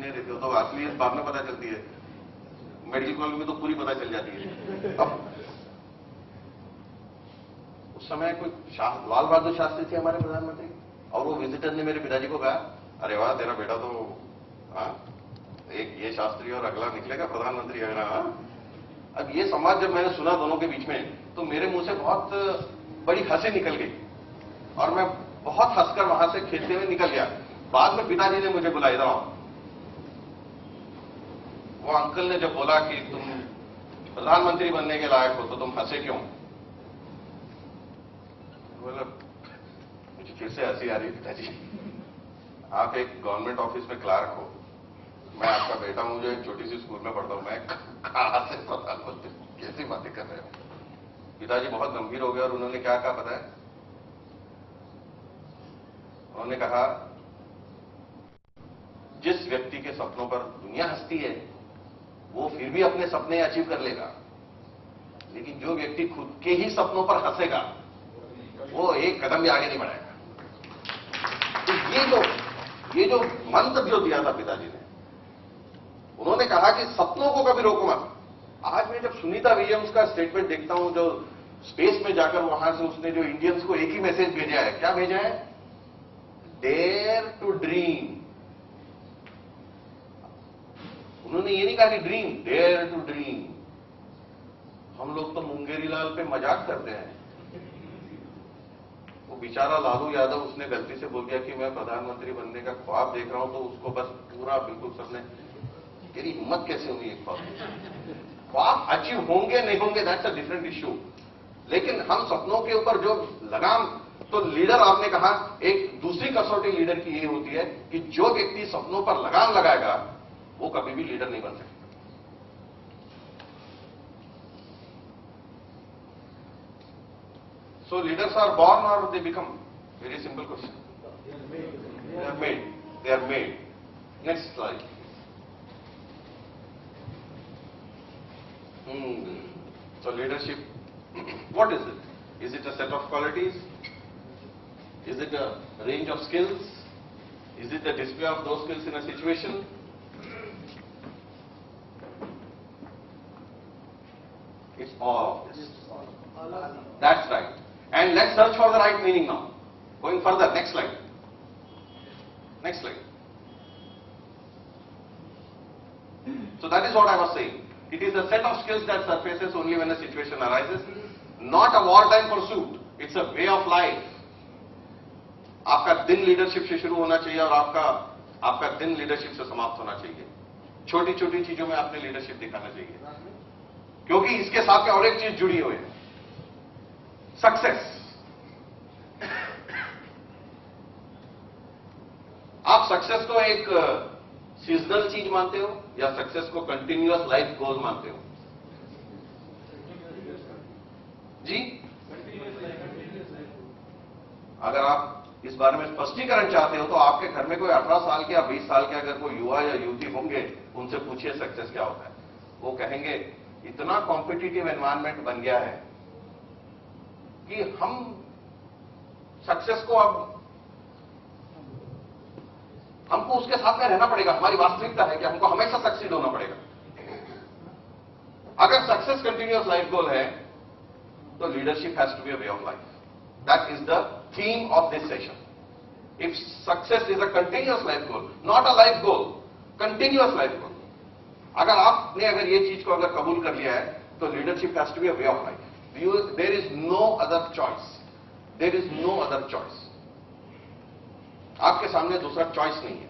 नहीं देते हो, तो असलियत बाद में पता चलती है। मेडिकल कॉलेज में तो पूरी पता चल जाती है। अब उस समय कोई लाल बहादुर शास्त्री थे हमारे प्रधानमंत्री, और वो विजिटर ने मेरे पिताजी को कहा, अरे वाह तेरा बेटा तो एक ये शास्त्री और अगला निकलेगा प्रधानमंत्री है ना। अब ये संवाद जब मैंने सुना दोनों के बीच में, तो मेरे मुंह से बहुत बड़ी हंसी निकल गई और मैं बहुत हंसकर वहां से खेलते हुए निकल गया। बाद में पिताजी ने मुझे बुलाया था, वो अंकल ने जब बोला कि तुम प्रधानमंत्री बनने के लायक हो तो तुम हंसे क्यों? बोला मुझे फिर से हंसी आ रही, पिताजी आप एक गवर्नमेंट ऑफिस में क्लार्क हो, मैं आपका बेटा हूं जो एक छोटी सी स्कूल में पढ़ता हूं, मैं कहां से प्रधानमंत्री, कैसी बातें कर रहे हो? पिताजी बहुत गंभीर हो गए और उन्होंने क्या कहा पता है? उन्होंने कहा जिस व्यक्ति के सपनों पर दुनिया हंसती है वो फिर भी अपने सपने अचीव कर लेगा, लेकिन जो व्यक्ति खुद के ही सपनों पर हंसेगा वो एक कदम भी आगे नहीं बढ़ाएगा। तो ये जो मंत्र जो दिया था पिताजी ने, उन्होंने कहा कि सपनों को कभी रोको मत। आज मैं जब सुनीता विलियम्स का स्टेटमेंट देखता हूं, जो स्पेस में जाकर वहां से उसने जो इंडियंस को एक ही मैसेज भेजा है, क्या भेजा है? Dare to dream. उन्होंने ये नहीं कहा कि ड्रीम, डेयर टू ड्रीम। हम लोग तो मुंगेरी लाल पे मजाक करते हैं, वो बेचारा लालू यादव उसने गलती से बोल दिया कि मैं प्रधानमंत्री बनने का ख्वाब देख रहा हूं, तो उसको बस पूरा बिल्कुल सबने, तेरी हिम्मत कैसे हुई एक ख्वाब अचीव होंगे नहीं होंगे दैट्स अ डिफरेंट इश्यू, लेकिन हम सपनों के ऊपर जो लगाम, तो लीडर आपने कहा एक दूसरी कसौटी लीडर की ये होती है कि जो व्यक्ति सपनों पर लगाम लगाएगा वो कभी भी लीडर नहीं बन सकता। So leaders are born or they become? Very simple question. They are made. They are made. Next slide. So leadership, what is it? Is it a set of qualities? Is it a range of skills? Is it the display of those skills in a situation? It's all of this. That's right. And let's search for the right meaning now. Going further, next slide. Next slide. So that is what I was saying. It is a set of skills that surfaces only when a situation arises, not a wartime pursuit. It's a way of life. आपका दिन leadership से शुरू होना चाहिए और आपका दिन leadership से समाप्त होना चाहिए। छोटी छोटी चीजों में आपने लीडरशिप दिखाना चाहिए, क्योंकि इसके साथ में और एक चीज जुड़ी हुई है, सक्सेस। आप सक्सेस को एक सीजनल चीज मानते हो या सक्सेस को कंटिन्यूअस लाइफ गोल मानते हो? जी, अगर आप इस बारे में स्पष्टीकरण चाहते हो तो आपके घर में कोई 18 साल के या 20 साल के अगर कोई युवा या युवती होंगे, उनसे पूछिए सक्सेस क्या होता है। वो कहेंगे इतना कॉम्पिटिटिव एनवायरनमेंट बन गया है कि हम सक्सेस को अब हमको उसके साथ में रहना पड़ेगा। हमारी वास्तविकता है कि हमको हमेशा सक्सीड होना पड़ेगा। अगर सक्सेस कंटिन्यूअस लाइफ गोल है तो leadership has to be a way of life. That is the theme of this session. If success is a continuous life goal, not a life goal, continuous life goal, अगर ये चीज को अगर कबूल कर लिया है तो leadership has to be a way of life. There is no other choice. There is no other choice. आपके सामने दूसरा चॉइस नहीं है।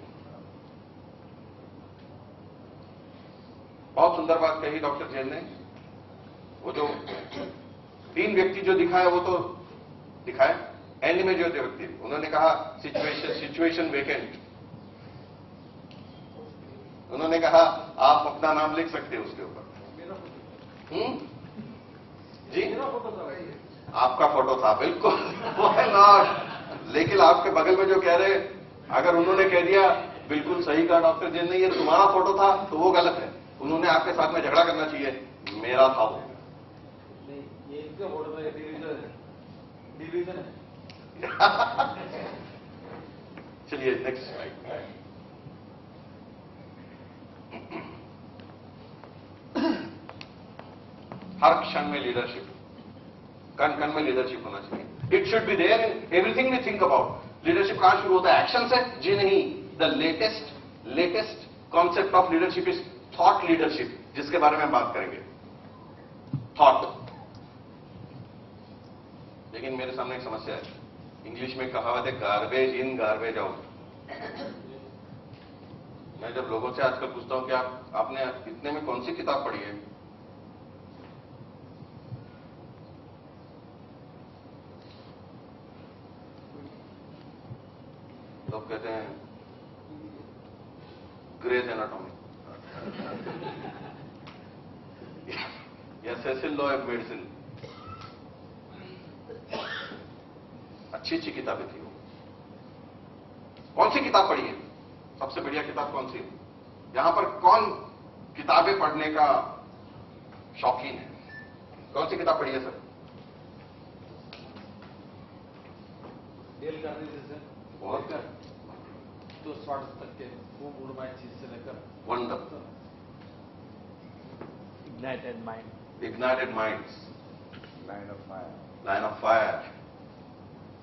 बहुत सुंदर बात कही डॉक्टर जैन ने। वो जो 3 व्यक्ति जो दिखाए वो तो दिखाए, एंड में जो व्यक्ति उन्होंने कहा सिचुएशन वेकेंट, उन्होंने कहा आप अपना नाम लिख सकते हो उसके ऊपर। जी, आपका फोटो था, बिल्कुल, व्हाई नॉट। लेकिन आपके बगल में जो कह रहे, अगर उन्होंने कह दिया बिल्कुल सही कहा डॉक्टर जैन ने, ये तुम्हारा फोटो था, तो वो गलत है। उन्होंने आपके साथ में झगड़ा करना चाहिए, मेरा था वो। नहीं, ये इनका फोटो था, ये डिवीजन है। चलिए नेक्स्ट स्लाइड। हर क्षण में लीडरशिप, कण कण में लीडरशिप होना चाहिए। It should be there in everything we think about. Leadership कहां शुरू होता है? एक्शन से? जी नहीं। The latest concept of leadership is thought leadership, जिसके बारे में हम बात करेंगे। थॉट। लेकिन मेरे सामने एक समस्या है। इंग्लिश में कहावत है, गार्बेज इन गार्बेज आउट। मैं जब लोगों से आजकल पूछता हूं कि आपने इतने में कौन सी किताब पढ़ी है, लोग कहते हैं ग्रेज एनाटॉमी या सेसिल लॉ ऑफ मेडिसिन। अच्छी किताबें थी वो। कौन सी किताब पढ़ी है? सबसे बढ़िया किताब कौन सी है? यहां पर कौन किताबें पढ़ने का शौकीन है? कौन सी किताब पढ़ी है सर? Dale Carnegie sir. और क्या? तो स्वार्थ तक के वो गुणमय चीज से लेकर wonder. Ignited mind. Ignited minds. Line of fire. Line of fire.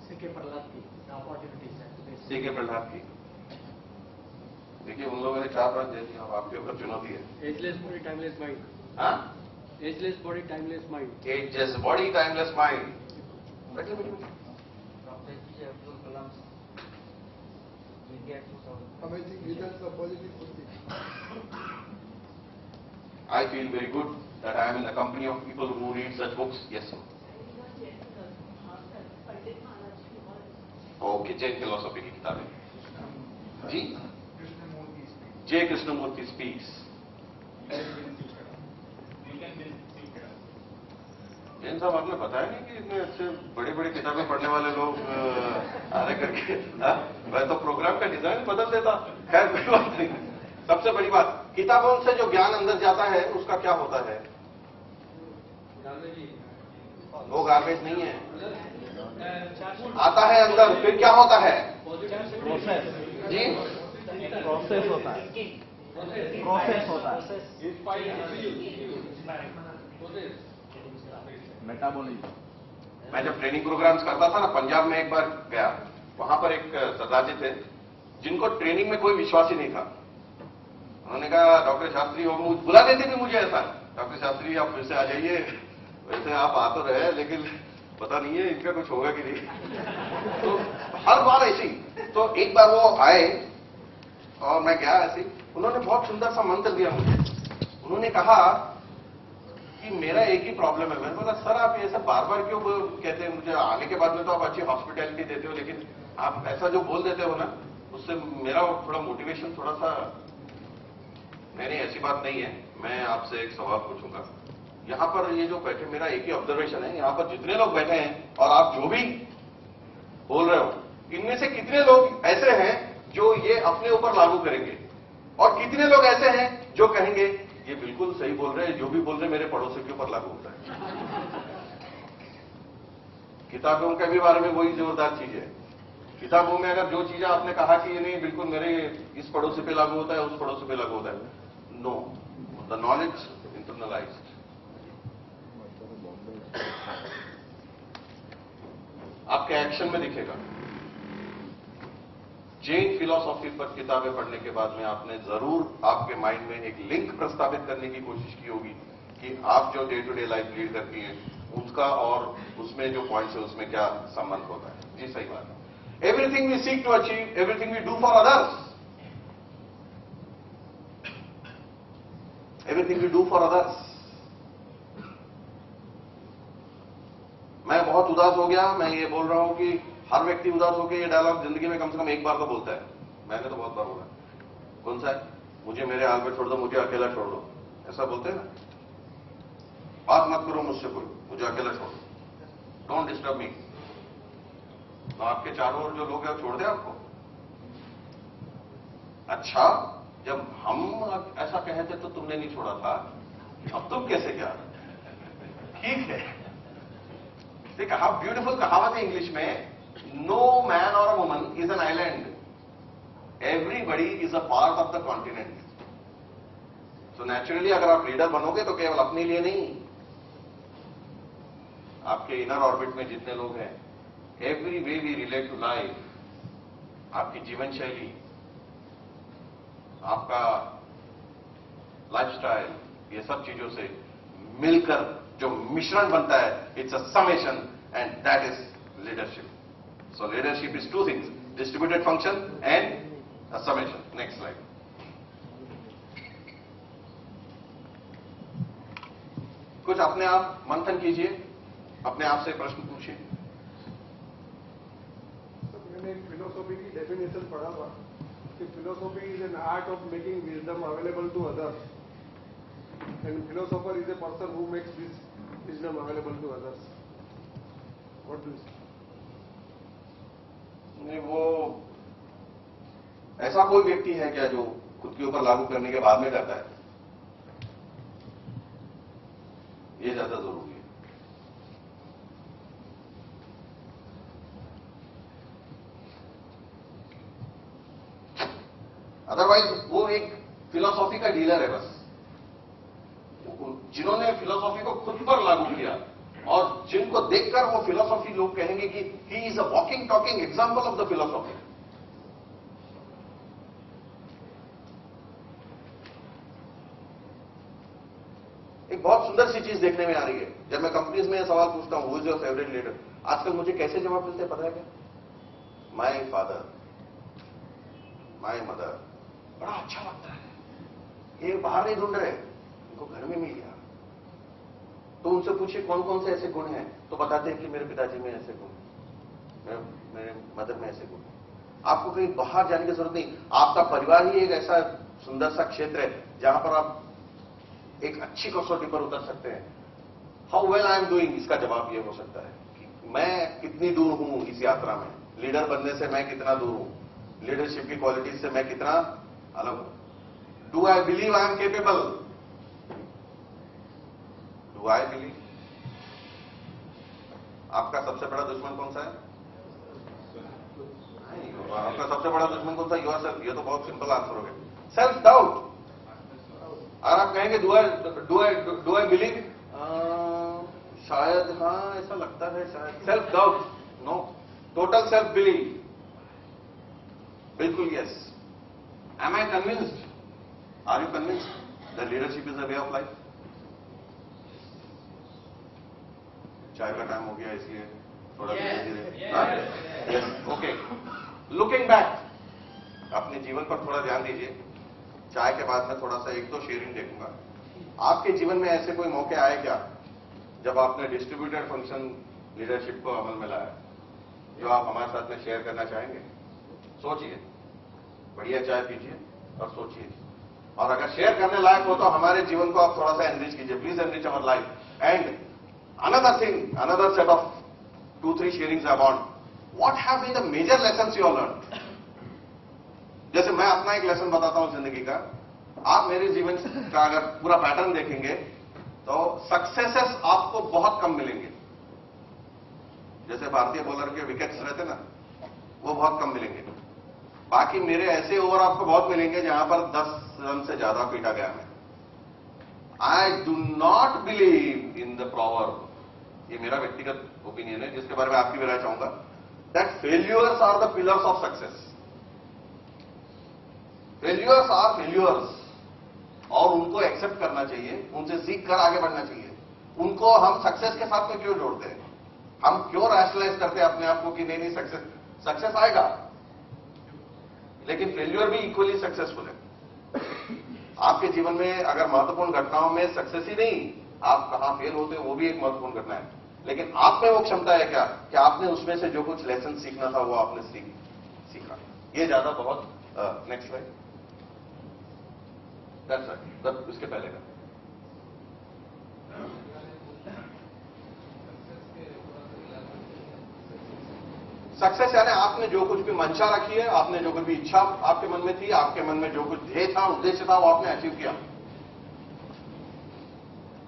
C K Prahalad की अपॉर्चुनिटीज है। सीके प्रहलाद की। देखिए उन लोगों ने 4 बार दे दिया, अब आपके ऊपर चुनौती है। Ageless body timeless mind. हाँ? Ageless body timeless mind. Ageless body timeless mind. बैठिए बैठिए। Doctor ji Abdul Kalam India 2000। Amazing results of positive thinking. I feel very good that I am in the company of people who read such books. Yes, sir. Okay, Jain philosophy की किताबें जी। जय Krishnamurthy speaks. Jain साहब, आपने बताया नहीं कि इतने अच्छे बड़े बड़े किताबें पढ़ने वाले लोग आ रहे करके। मैं तो प्रोग्राम का डिजाइन बदल देता। खैर कोई बात नहीं। सबसे बड़ी बात, किताबों से जो ज्ञान अंदर जाता है उसका क्या होता है? वो गार्बेज नहीं है, आता है अंदर, फिर क्या होता है? Process. जी, Process होता है. Process होता है. Metabolism. मैं जब ट्रेनिंग प्रोग्राम्स करता था ना, पंजाब में एक बार गया, वहां पर एक सरदार जी थे जिनको ट्रेनिंग में कोई विश्वास ही नहीं था। उन्होंने कहा, डॉक्टर शास्त्री हो, बुला देते थे मुझे ऐसा, डॉक्टर शास्त्री आप फिर से आ जाइए। वैसे आप आ तो रहे, लेकिन पता नहीं है इनका कुछ होगा कि नहीं। तो हर बार ऐसी। तो एक बार वो आए और मैं गया ऐसे, उन्होंने बहुत सुंदर सा मंत्र दिया मुझे। उन्होंने कहा कि मेरा एक ही प्रॉब्लम है। मैंने बोला, सर आप ऐसा बार बार क्यों कहते हैं? मुझे आने के बाद में तो आप अच्छी हॉस्पिटैलिटी देते हो, लेकिन आप ऐसा जो बोल देते हो ना, उससे मेरा थोड़ा मोटिवेशन थोड़ा सा। नहीं, ऐसी बात नहीं है। मैं आपसे एक सवाल पूछूंगा। यहां पर ये जो बैठे, मेरा एक ही ऑब्जर्वेशन है, यहां पर जितने लोग बैठे हैं और आप जो भी बोल रहे हो, इनमें से कितने लोग ऐसे हैं जो ये अपने ऊपर लागू करेंगे, और कितने लोग ऐसे हैं जो कहेंगे ये बिल्कुल सही बोल रहे हैं, जो भी बोल रहे हैं मेरे पड़ोसी के ऊपर लागू होता है। किताबों के भी बारे में वही जोरदार चीज है। किताबों में अगर जो चीजें आपने कहा कि ये नहीं बिल्कुल मेरे इस पड़ोसी पे लागू होता है, उस पड़ोसी पे लागू होता है, नो, द नॉलेज इंटरनलाइज्ड। आपके एक्शन में दिखेगा। जैन फिलॉसफी पर किताबें पढ़ने के बाद में आपने जरूर आपके माइंड में एक लिंक प्रस्तावित करने की कोशिश की होगी कि आप जो day to day life lead करती हैं उसका और उसमें जो पॉइंट्स है उसमें क्या संबंध होता है। जी सही बात है। Everything we seek to achieve, everything we do for others, everything we do for others. मैं बहुत उदास हो गया, मैं ये बोल रहा हूं कि हर व्यक्ति उदास होकर ये डायलॉग जिंदगी में कम से कम एक बार तो बोलता है। मैंने तो बहुत बार बोला। कौन सा है? मुझे मेरे हाल पे छोड़ दो, मुझे अकेला छोड़ दो, ऐसा बोलते हैं ना। बात मत करो मुझसे कोई, मुझे अकेला छोड़ दो, डोंट डिस्टर्ब मी। तो आपके चारों ओर जो लोग हैं छोड़ दे आपको। अच्छा, जब हम ऐसा कहते तो तुमने नहीं छोड़ा था, अब तुम कैसे क्या? ठीक है। देखिए हाउ ब्यूटीफुल कहावत है इंग्लिश में, नो मैन और a woman is an island, everybody is a part of the continent. तो नेचुरली अगर आप लीडर बनोगे तो केवल अपने लिए नहीं, आपके इनर ऑर्बिट में जितने लोग हैं, every way we relate to life, आपकी जीवन शैली, आपका लाइफस्टाइल, ये सब चीजों से मिलकर जो मिश्रण बनता है, it's a summation and that is leadership. So leadership is two things, distributed function and a summation. Next slide. कुछ अपने आप मंथन कीजिए, अपने आप से प्रश्न पूछिए. मैंने एक फिलोसॉफी की डेफिनेशन पढ़ा था कि philosophy is an art of making wisdom available to others and philosopher is a person who makes this wisdom available to others. What do you say? नहीं, वो ऐसा कोई व्यक्ति है क्या जो खुद के ऊपर लागू करने के बाद में करता है? ये ज्यादा जरूरी है. अदरवाइज वो एक फिलॉसफी का डीलर है बस. जिन्होंने फिलॉसफी को खुद पर लागू किया और जिनको देखकर वो फिलॉसफी लोग कहेंगे कि he is a walking talking example of the philosophy. एक बहुत सुंदर सी चीज देखने में आ रही है. जब मैं कंपनीज में सवाल पूछता हूं, who is your favourite leader, आजकल मुझे कैसे जवाब मिलते हैं पता है क्या? My father, my mother. बड़ा अच्छा लगता है. ये बाहर नहीं ढूंढ रहे, इनको घर में मिल गया. तो उनसे पूछिए कौन कौन से ऐसे गुण हैं, तो बताते हैं कि मेरे पिताजी में ऐसे गुण, मेरे मदर में ऐसे गुण. आपको कहीं बाहर जाने की जरूरत नहीं. आपका परिवार ही एक ऐसा सुंदर सा क्षेत्र है जहां पर आप एक अच्छी कसौटी पर उतर सकते हैं. How well I am doing, इसका जवाब यह हो सकता है कि मैं कितनी दूर हूं इस यात्रा में. लीडर बनने से मैं कितना दूर हूं, लीडरशिप की क्वालिटीज से मैं कितना अलग हूं. Do I believe I am capable? Do I believe? आपका सबसे बड़ा दुश्मन कौन सा है? आपका सबसे बड़ा दुश्मन कौन सा? Your self. ये तो बहुत सिंपल आंसर हो गया. Self doubt. और आप कहेंगे डू आई बिलीव? शायद हाँ, ऐसा लगता है शायद. Self doubt no. Total self believe बिल्कुल yes. Am I convinced? Are you convinced that leadership is a way of life? चाय का टाइम हो गया इसलिए थोड़ा धीरे धीरे. ओके. लुकिंग बैक, अपने जीवन पर थोड़ा ध्यान दीजिए. चाय के बाद में थोड़ा सा एक दो शेयरिंग देखूंगा. आपके जीवन में ऐसे कोई मौके आए क्या जब आपने डिस्ट्रीब्यूटेड फंक्शन लीडरशिप को अमल में लाया, जो आप हमारे साथ में शेयर करना चाहेंगे? सोचिए, बढ़िया चाय पीजिए और सोचिए. और अगर शेयर करने लायक हो तो हमारे जीवन को आप थोड़ा सा एनरिच कीजिए. Please enrich our life. And another thing, another set of 2-3 sharings I want. What have been the major lessons you learn? जैसे मैं अपना एक लेसन बताता हूं जिंदगी का. आप मेरे जीवन का अगर पूरा पैटर्न देखेंगे तो सक्सेसेस आपको बहुत कम मिलेंगे. जैसे भारतीय बॉलर के विकेट्स रहते ना, वो बहुत कम मिलेंगे. बाकी मेरे ऐसे ओवर आपको बहुत मिलेंगे जहां पर 10 रन से ज्यादा पीटा गया मैं. I do not believe in the proverb, ये मेरा व्यक्तिगत ओपिनियन है जिसके बारे में आपकी भी राय चाहूंगा, that failures are the pillars of success. Failures are failures, और उनको एक्सेप्ट करना चाहिए, उनसे सीख कर आगे बढ़ना चाहिए. उनको हम सक्सेस के साथ में क्यों जोड़ते हैं? हम क्यों रैशनलाइज करते हैं अपने आप को कि नहीं नहीं सक्सेस आएगा, लेकिन फेल्यूअर भी इक्वली सक्सेसफुल है. आपके जीवन में अगर महत्वपूर्ण घटनाओं में सक्सेस ही नहीं, आप कहां फेल होते हो वो भी एक महत्वपूर्ण घटना है. लेकिन आप में वो क्षमता है क्या कि आपने उसमें से जो कुछ लेसन सीखना था वो आपने सीखा. ये ज्यादा बहुत. Next slide. That's right. इसके पहले का सक्सेस यानी आपने जो कुछ भी मंशा रखी है, आपने जो कुछ भी इच्छा आपके मन में थी, आपके मन में जो कुछ ध्येय था, उद्देश्य था, वो आपने अचीव किया.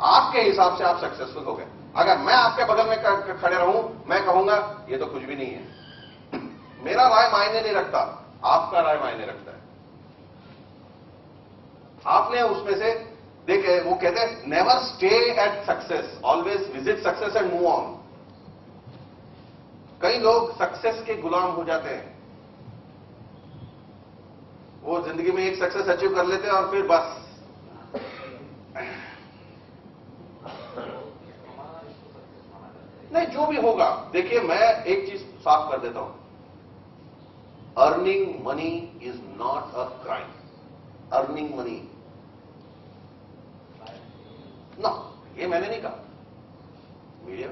आपके हिसाब से आप सक्सेसफुल हो गए. अगर मैं आपके बगल में खड़े रहूं, मैं कहूंगा ये तो कुछ भी नहीं है. मेरा राय मायने नहीं रखता, आपका राय मायने रखता है. आपने उसमें से देखे, वो कहते हैं never stay at success, always visit success and move on. कई लोग सक्सेस के गुलाम हो जाते हैं। वो जिंदगी में एक सक्सेस अचीव कर लेते हैं और फिर बस नहीं, जो भी होगा। देखिए, मैं एक चीज साफ कर देता हूं, earning money is not a crime. Earning money ना, ये मैंने नहीं कहा, मीडिया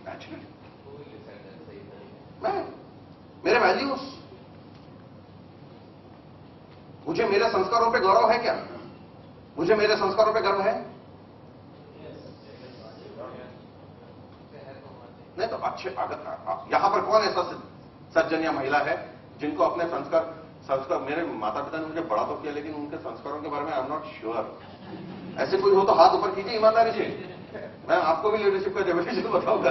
एक्चुअली मैं, मेरे वैल्यूज, मुझे मेरे संस्कारों पे गौरव है क्या? मुझे मेरे संस्कारों पे गर्व है? नहीं तो अच्छे, अगर यहां पर कौन ऐसा सज्जन या महिला है जिनको अपने संस्कार, मेरे माता पिता ने मुझे बड़ा तो किया लेकिन उनके संस्कारों के बारे में आई एम नॉट श्योर। ऐसे कोई हो तो हाथ ऊपर कीजिए ईमानदारी से, मैं आपको भी लीडरशिप का डेफिनेशन बताऊंगा।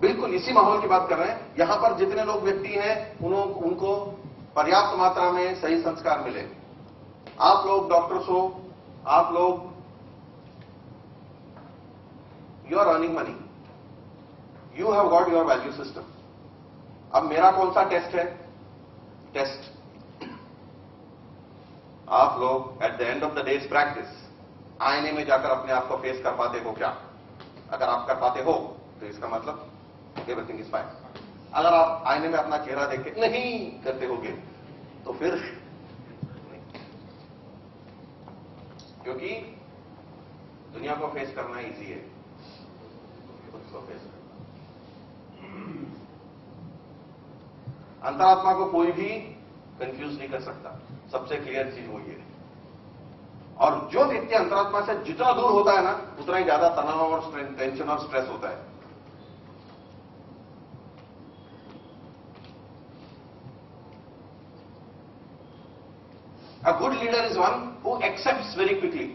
बिल्कुल इसी माहौल की बात कर रहे हैं। यहां पर जितने लोग व्यक्ति हैं उनको पर्याप्त मात्रा में सही संस्कार मिले। आप लोग डॉक्टर्स हो, आप लोग you are earning money, you have got your value system. अब मेरा कौन सा टेस्ट है? टेस्ट आप लोग at the end of the day's practice आईने में जाकर अपने आप को फेस कर पाते हो क्या? अगर आप कर पाते हो तो इसका मतलब एवरीथिंग इज फाइन। अगर आप आईने में अपना चेहरा देख के नहीं करते होगे तो फिर क्योंकि दुनिया को फेस करना इजी है, खुद को फेस करना। अंतरात्मा को कोई भी कंफ्यूज नहीं कर सकता, सबसे क्लियर चीज वही है। और जो व्यक्ति अंतरात्मा से जितना दूर होता है ना, उतना ही ज्यादा तनाव और टेंशन और स्ट्रेस होता है। A good leader is one who accepts very quickly,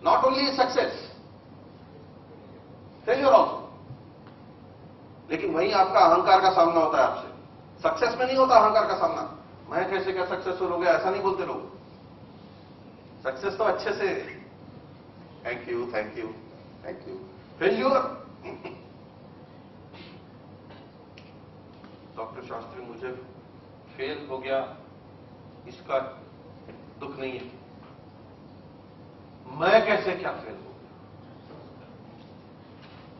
not only success, failure also. लेकिन वही आपका अहंकार का सामना होता है आपसे। सक्सेस में नहीं होता अहंकार का सामना। मैं कैसे क्या सक्सेसफुल हो गया, ऐसा नहीं बोलते लोग। सक्सेस तो अच्छे से thank you thank you thank you. Failure, doctor Shastri मुझे फेल हो गया, इसका दुख नहीं है। मैं कैसे क्या फेल हो गया?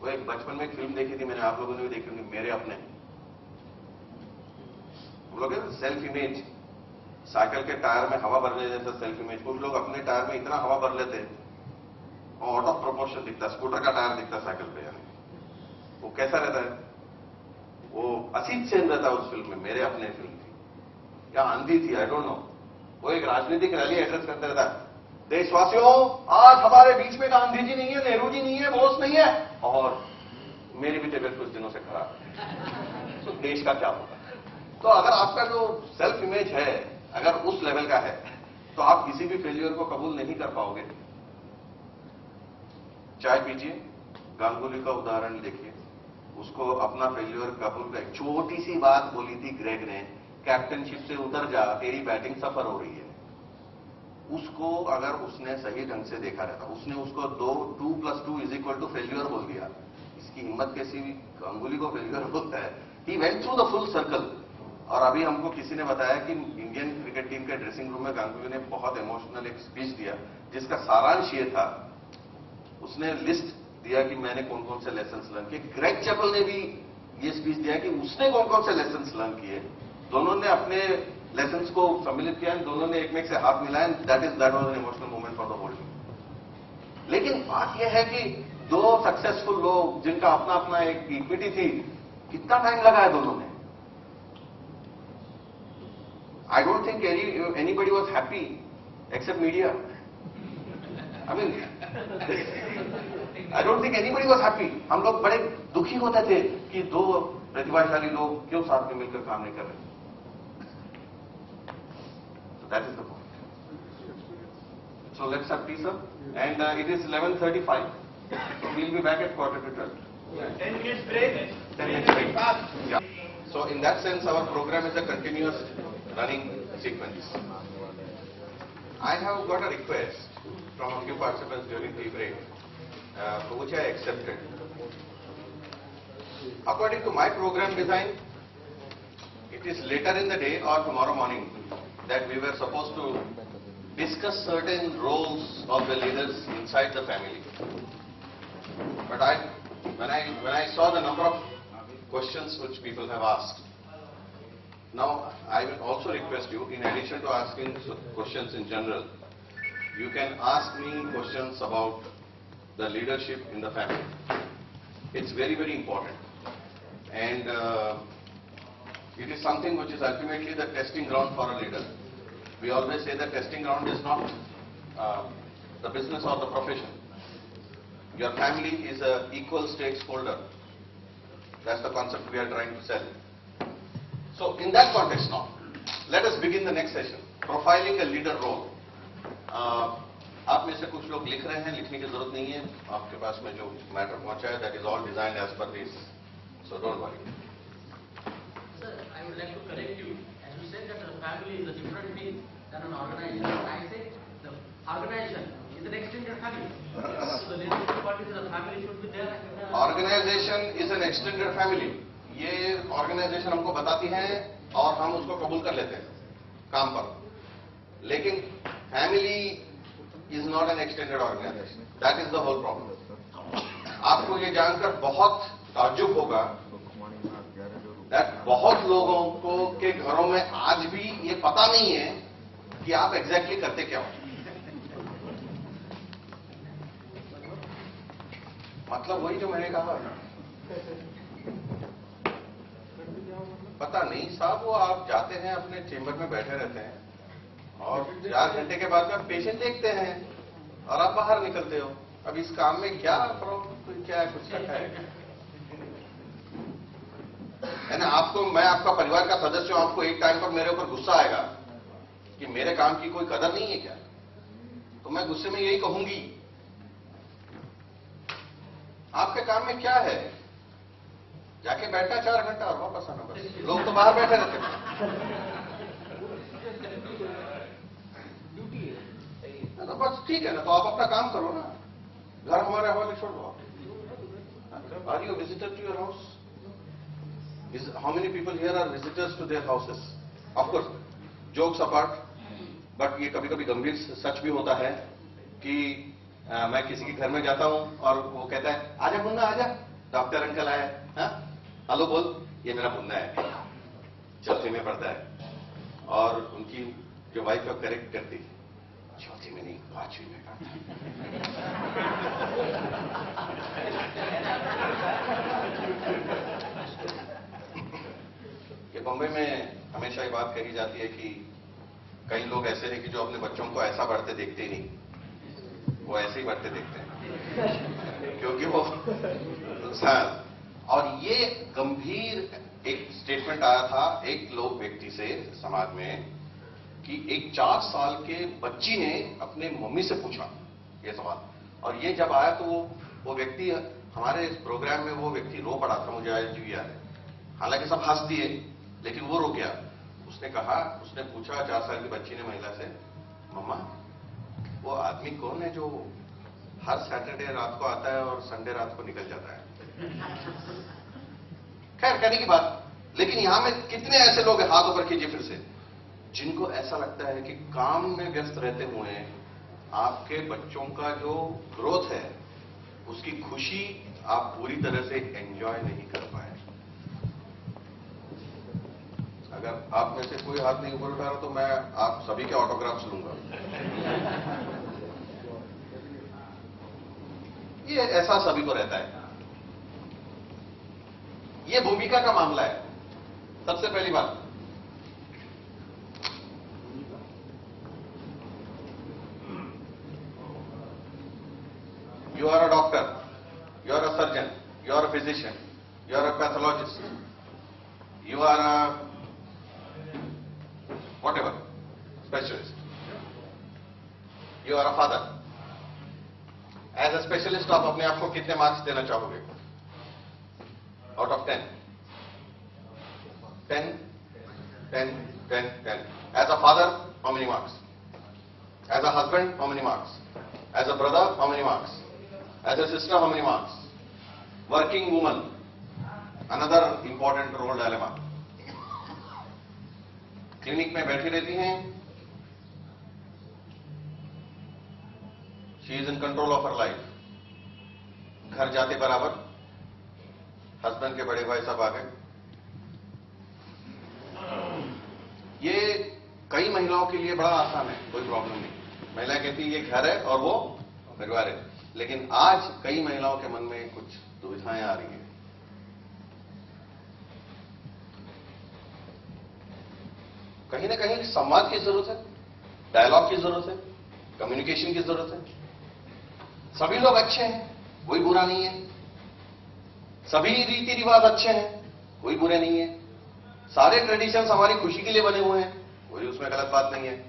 वो एक बचपन में एक फिल्म देखी थी मैंने, आप लोगों ने भी देखी होंगी, मेरे अपने। हम लोग सेल्फ इमेज, साइकिल के टायर में हवा भरने जैसा सेल्फ इमेज। कुछ लोग अपने टायर में इतना हवा भर लेते हैं और आउट ऑफ प्रोपोर्शन दिखता, स्कूटर का टायर दिखता साइकिल पे। यानी वो कैसा रहता है? वो असीत सेन रहता है उस फिल्म में, मेरे अपने फिल्म थी या आंधी थी, आई डोंट नो। वो एक राजनीतिक रैली एड्रेस करते रहता है, देशवासियों आज हमारे बीच में गांधी जी नहीं है, नेहरू जी नहीं है, बोस नहीं है, और मेरी भी तबीयत कुछ दिनों से खराब है, तो देश का क्या होगा? तो अगर आपका जो सेल्फ इमेज है अगर उस लेवल का है तो आप किसी भी फेलियर को कबूल नहीं कर पाओगे। चाय पीजिए, गांगुली का उदाहरण देखिए, उसको अपना फेलियर कबूल कर, छोटी सी बात बोली थी ग्रेग ने, कैप्टनशिप से उतर जा, तेरी बैटिंग सफर हो रही है। उसको अगर उसने सही ढंग से देखा रहता, उसने उसको 2+2 = फेल्यूर बोल दिया। इसकी हिम्मत कैसी हुई? गांगुली को फेल्यूर बोलता है। He went through the full circle. और अभी हमको किसी ने बताया कि इंडियन क्रिकेट टीम के ड्रेसिंग रूम में गांगुली ने बहुत इमोशनल एक स्पीच दिया, जिसका सारांश ये था, उसने लिस्ट दिया कि मैंने कौन कौन से लेसन लर्न किए। ग्रेग चैपल ने भी ये स्पीच दिया कि उसने कौन कौन से लेसन लर्न किए। दोनों ने अपने लेसन्स को सम्मिलित किया, दोनों ने एक में से हाथ मिलाया, that was an emotional moment for the whole team. लेकिन बात यह है कि दो सक्सेसफुल लोग जिनका अपना अपना एक इक्विटी थी, कितना टाइम लगाया दोनों ने? I don't think anybody was happy accept media. I mean I don't think anybody was happy. हम लोग बड़े दुखी होते थे कि दो प्रतिभाशाली लोग क्यों साथ में मिलकर काम नहीं कर रहे। So that is the point. So let's have tea, sir. And it is 11:35. So we'll be back at 11:45. 10 minutes break. 10 minutes break. Yeah. So in that sense, our program is a continuous running sequence. I have got a request from a few participants during tea break, for which I accepted. According to my program design, it is later in the day or tomorrow morning that we were supposed to discuss certain roles of the leaders inside the family. But when I saw the number of questions which people have asked, now I will also request you, in addition to asking questions in general, you can ask me questions about the leadership in the family. It's very, very important. And it is something which is ultimately the testing ground for a leader. We always say that testing ground is not the business or the profession. Your family is an equal stakeholder. That's the concept we are trying to sell. So in that context now, let us begin the next session, profiling a leader role. आप में से कुछ लोग लिख रहे हैं, लिखने की जरूरत नहीं है, आपके पास में जो मैटर पहुंचा है, that is all designed as per this. So don't worry. Sir, I would like to correct you. As you said that the family is a different thing than an organization. I say the organization is an extended family. So the leadership qualities of the family should be there. Organization is an extended family. ये organization हमको बताती है और हम उसको कबूल कर लेते हैं काम पर. लेकिन family is not an extended organization. That is the whole problem. आपको ये जानकर बहुत ताज्जुब होगा that बहुत लोगों को के घरों में आज भी ये पता नहीं है कि आप एग्जैक्टली करते क्या हो. मतलब वही जो मैंने कहा, पता नहीं साहब, वो आप जाते हैं अपने चेंबर में बैठे रहते हैं और 4 घंटे के बाद में पेशेंट देखते हैं और आप बाहर निकलते हो. अब इस काम में क्या प्रॉब्लम, क्या कुछ रखा है ना. आपको, मैं आपका परिवार का सदस्य हूं, आपको एक टाइम पर मेरे ऊपर गुस्सा आएगा कि मेरे काम की कोई कदर नहीं है क्या, तो मैं गुस्से में यही कहूंगी, आपके काम में क्या है, जाके बैठना 4 घंटा और वापस आना. बस लोग तो बाहर बैठे रहते हैं. तो बस ठीक है ना, तो आप अपना काम करो ना, घर हमारे हवाले छोड़ दो. Are you visitor to your house? How many people here are visitors to their houses? Of course, jokes apart, but ये कभी कभी गंभीर सच भी होता है कि मैं किसी के घर में जाता हूं और वो कहता है आजा मुन्ना आजा, डॉक्टर अंकल आए. हाँ, हेलो बोल, ये मेरा मुन्ना है, 4th में पढ़ता है. और उनकी जो वाइफ है करेक्ट करती, 4th में नहीं 5वीं में पढ़ता है. बॉम्बे में हमेशा ये बात कही जाती है कि कई लोग ऐसे हैं कि जो अपने बच्चों को ऐसा बढ़ते देखते ही नहीं, वो ऐसे ही बढ़ते देखते हैं क्योंकि वो नुकसान. और ये गंभीर एक स्टेटमेंट आया था एक लोग व्यक्ति से समाज में कि एक 4 साल के बच्ची ने अपने मम्मी से पूछा ये सवाल, और ये जब आया तो वो व्यक्ति हमारे इस प्रोग्राम में वो व्यक्ति रो पड़ा था, मुझे आज भी याद है. हालांकि सब हंस दिए लेकिन वो रो गया. उसने कहा, उसने पूछा 4 साल की बच्ची ने महिला से, मम्मा वो आदमी कौन है जो हर सैटरडे रात को आता है और संडे रात को निकल जाता है. खैर कहने की बात, लेकिन यहां में कितने ऐसे लोग हैं, हाथ ऊपर कीजिए फिर से, जिनको ऐसा लगता है कि काम में व्यस्त रहते हुए आपके बच्चों का जो ग्रोथ है उसकी खुशी आप पूरी तरह से एंजॉय नहीं कर पाए. अगर आप में से कोई हाथ नहीं ऊपर उठा रहा तो मैं आप सभी के ऑटोग्राफ्स लूंगा. ये ऐसा सभी को रहता है. ये भूमिका का मामला है. सबसे पहली बात, you are a doctor, you are a surgeon, you are a physician, you are a pathologist, you are a whatever specialist, you are a father. As a specialist आप अपने आप को कितने मार्क्स देना चाहोगे out of 10? 10, 10, 10, 10. As a father, how many marks? As a husband, how many marks? As a brother, how many marks? As a sister, how many marks? Working woman, another important role dilemma. Clinic में बैठी रहती हैं, she is in control of her life. घर जाते बराबर husband के बड़े भाई साहब आ गए. ये कई महिलाओं के लिए बड़ा आसान है, कोई प्रॉब्लम नहीं. महिला कहती है ये घर है और वो परिवार है. लेकिन आज कई महिलाओं के मन में कुछ दुविधाएं आ रही हैं. कहीं ना कहीं संवाद की जरूरत है, डायलॉग की जरूरत है, कम्युनिकेशन की जरूरत है. सभी लोग अच्छे हैं, कोई बुरा नहीं है. सभी रीति रिवाज अच्छे हैं, कोई बुरे नहीं है. सारे ट्रेडिशंस हमारी खुशी के लिए बने हुए हैं, कोई उसमें गलत बात नहीं है.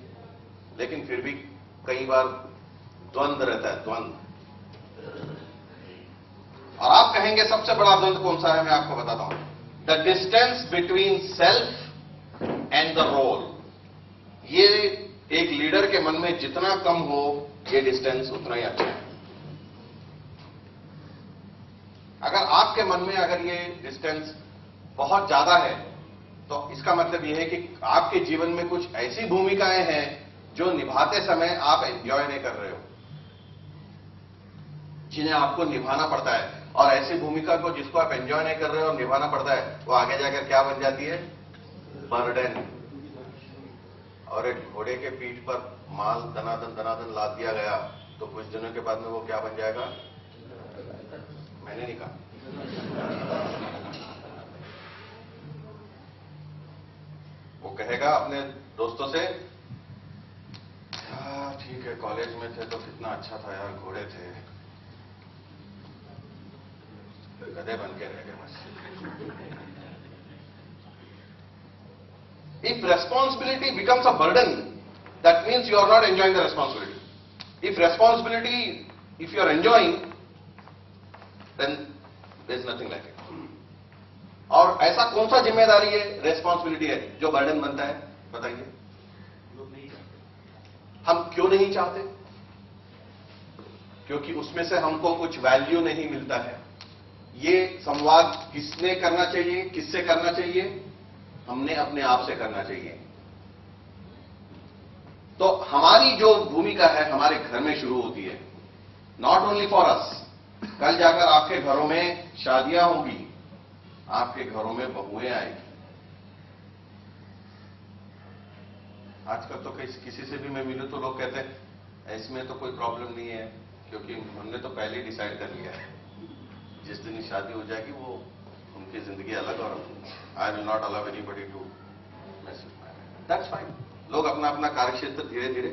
लेकिन फिर भी कई बार द्वंद्व रहता है, द्वंद्व. और आप कहेंगे सबसे बड़ा द्वंद्व कौन सा है, मैं आपको बताता हूं. The distance between self and the role. ये एक लीडर के मन में जितना कम हो, ये डिस्टेंस उतना ही अच्छा है. अगर आपके मन में अगर ये डिस्टेंस बहुत ज्यादा है, तो इसका मतलब यह है कि आपके जीवन में कुछ ऐसी भूमिकाएं हैं जो निभाते समय आप एंजॉय नहीं कर रहे हो, जिन्हें आपको निभाना पड़ता है. और ऐसी भूमिका को जिसको आप एंजॉय नहीं कर रहे हो और निभाना पड़ता है, वो आगे जाकर क्या बन जाती है, बर्डन. और एक घोड़े के पीठ पर माल दनादन दनादन लाद दिया गया, तो कुछ दिनों के बाद में वो क्या बन जाएगा, मैंने नहीं कहा. वो कहेगा अपने दोस्तों से, ठीक है कॉलेज में थे तो कितना अच्छा था यार, घोड़े थे, गधे बन के रह गए बस. If responsibility becomes a burden, that means you are not enjoying the responsibility. If you are enjoying, then there is nothing like it. और ऐसा कौन सा जिम्मेदारी है, रेस्पॉन्सिबिलिटी है, जो बर्डन बनता है, बताइए. हम क्यों नहीं चाहते? क्योंकि उसमें से हमको कुछ वैल्यू नहीं मिलता है. ये संवाद किसने करना चाहिए, किससे करना चाहिए? हमने अपने आप से करना चाहिए. तो हमारी जो भूमिका है हमारे घर में शुरू होती है. Not only for us. कल जाकर आपके घरों में शादियां होंगी, आपके घरों में बहुएं आएंगी. आजकल तो किसी से भी मैं मिलूं तो लोग कहते हैं इसमें तो कोई प्रॉब्लम नहीं है, क्योंकि हमने तो पहले ही डिसाइड कर लिया है, जिस दिन शादी हो जाएगी वो उनकी जिंदगी अलग, और I will not allow anybody to mess with my life. That's fine. लोग अपना अपना कार्यक्षेत्र धीरे धीरे.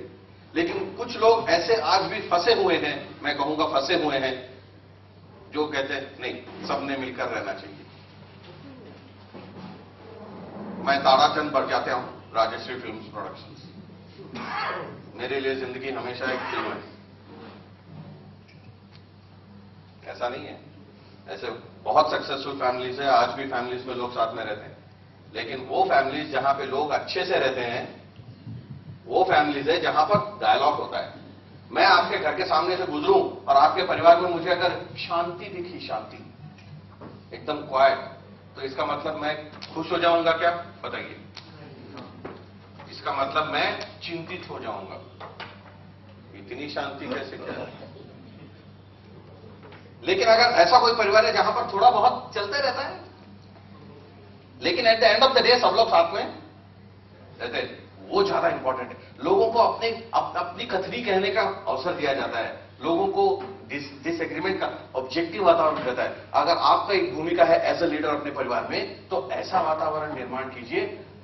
लेकिन कुछ लोग ऐसे आज भी फंसे हुए हैं, मैं कहूंगा फंसे हुए हैं, जो कहते हैं नहीं सबने मिलकर रहना चाहिए. मैं ताराचंद बरजाते हूं, राजश्री फिल्म्स प्रोडक्शंस. मेरे लिए जिंदगी हमेशा एक फिल्म है. ऐसा नहीं है, ऐसे बहुत सक्सेसफुल फैमिलीज है, आज भी फैमिलीज में लोग साथ में रहते हैं. लेकिन वो फैमिलीज जहां पे लोग अच्छे से रहते हैं, वो फैमिलीज है जहां पर डायलॉग होता है. मैं आपके घर के सामने से गुजरूं और आपके परिवार में मुझे अगर शांति दिखी, शांति एकदम क्वाइट, तो इसका मतलब मैं खुश हो जाऊंगा क्या, बताइए? इसका मतलब मैं चिंतित हो जाऊंगा. इतनी शांति कैसे क्या? लेकिन अगर ऐसा कोई परिवार है जहां पर थोड़ा बहुत चलते रहता है, लेकिन eight the end of the day सब लोग साथ में रहते हैं, वो ज्यादा इंपॉर्टेंट है. लोगों को अपनी कथनी कहने का अवसर दिया जाता है. लोगों को डिसएग्रीमेंट का ऑब्जेक्टिव वातावरण रहता है. अगर आपका एक भूमिका है एज अ लीडर अपने परिवार में, तो ऐसा वातावरण निर्माण कीजिए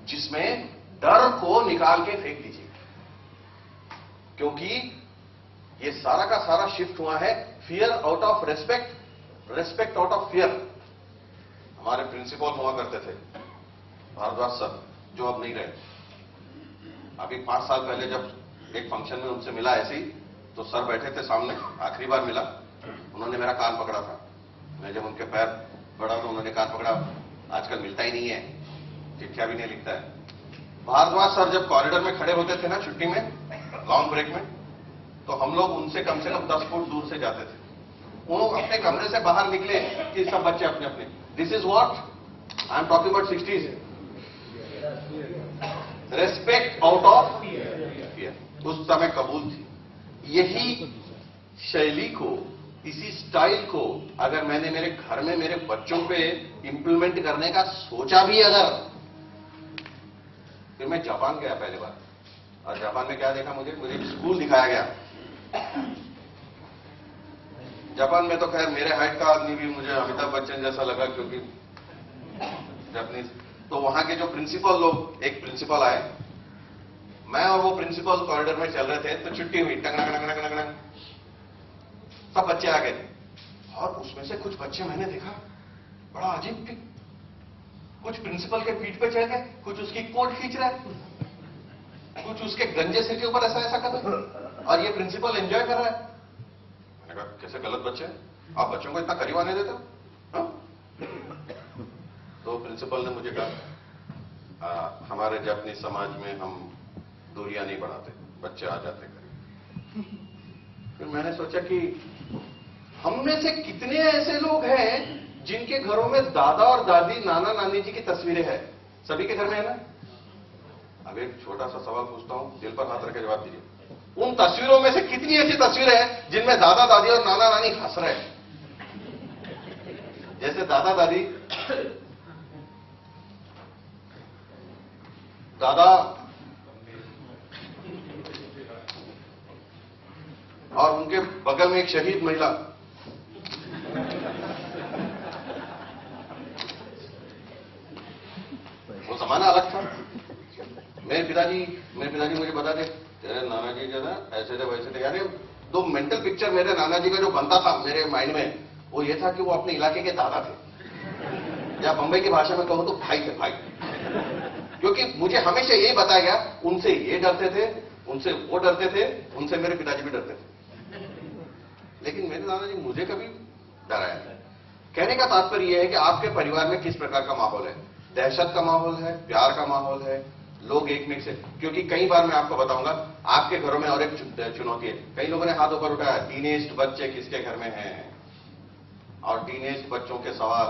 जिसमें डर को निकाल के फेंक दीजिए. क्योंकि ये सारा का सारा शिफ्ट हुआ है fear out of respect, respect out of fear. हमारे प्रिंसिपल हुआ करते थे भारद्वाज सर, जो अब नहीं रहे. अभी 5 साल पहले जब एक फंक्शन में उनसे मिला ऐसे ही, तो सर बैठे थे सामने, आखिरी बार मिला, उन्होंने मेरा कान पकड़ा था. मैं जब उनके पैर बढ़ा तो उन्होंने कान पकड़ा. आजकल मिलता ही नहीं है, चिट्ठियां भी नहीं लिखता है. भारद्वाज सर जब कॉरिडोर में खड़े होते थे ना छुट्टी में, लॉन्ग ब्रेक में, तो हम लोग उनसे कम से कम 10 फुट दूर से जाते थे। वो लोग अपने कमरे से बाहर निकले कि सब बच्चे अपने अपने, this is what I am talking about 60s, respect out of fear, उस समय कबूल थी। यही शैली को, इसी स्टाइल को अगर मैंने मेरे घर में मेरे बच्चों पे इंप्लीमेंट करने का सोचा भी अगर, फिर मैं जापान गया पहली बार, और जापान में क्या देखा, मुझे एक स्कूल दिखाया गया। जापान में तो खैर मेरे हाइट का आदमी भी मुझे अमिताभ बच्चन जैसा लगा, क्योंकि जापानीज। तो वहां के जो प्रिंसिपल लोग, एक प्रिंसिपल आए, मैं और वो प्रिंसिपल कॉरिडोर में चल रहे थे, तो छुट्टी हुई, टंग टंग टंग टंग टंग, सब बच्चे आ गए, और उसमें से कुछ बच्चे मैंने देखा बड़ा अजीब थे, कुछ प्रिंसिपल के पीठ पे चढ़ गए, कुछ उसकी कोट खींच रहा है, कुछ उसके गंजे सिर के ऊपर ऐसा ऐसा कर रहे, और ये प्रिंसिपल एंजॉय कर रहा है। मैंने कहा कैसे गलत बच्चे हैं, आप बच्चों को इतना करीब आने देते हो? तो प्रिंसिपल ने मुझे कहा हमारे जापानीज समाज में हम दूरियां नहीं बढ़ाते, बच्चे आ जाते करीब। फिर मैंने सोचा कि हम में से कितने ऐसे लोग हैं जिनके घरों में दादा और दादी, नाना नानी जी की तस्वीरें हैं? सभी के घर में है ना? अब एक छोटा सा सवाल पूछता हूं, दिल पर हाथ रख के जवाब दीजिए। उन तस्वीरों में से कितनी ऐसी तस्वीरें हैं जिनमें दादा दादी और नाना नानी हंस रहे हैं? जैसे दादा दादी, दादा और उनके बगल में एक शहीद महिला, वो जमाना अलग था। मेरे पिताजी मुझे बताते, तेरे नाना जी जो ना ऐसे थे वैसे थे, यानी दो मेंटल पिक्चर मेरे नाना जी का जो बनता था मेरे माइंड में, वो ये था कि वो अपने इलाके के दादा थे, या बंबई की भाषा में कहूं तो भाई थे, भाई। क्योंकि मुझे हमेशा यही बताया गया, उनसे ये डरते थे, उनसे वो डरते थे, उनसे मेरे पिताजी भी डरते थे, लेकिन मेरे दादाजी मुझे कभी डराया नहीं। कहने का तात्पर्य यह है कि आपके परिवार में किस प्रकार का माहौल है, दहशत का माहौल है, प्यार का माहौल है, लोग एक में से, क्योंकि कई बार मैं आपको बताऊंगा आपके घरों में और एक चुनौती है। कई लोगों ने हाथ ऊपर उठाया, टीनेज बच्चे किसके घर में हैं, और टीनेज बच्चों के सवाल,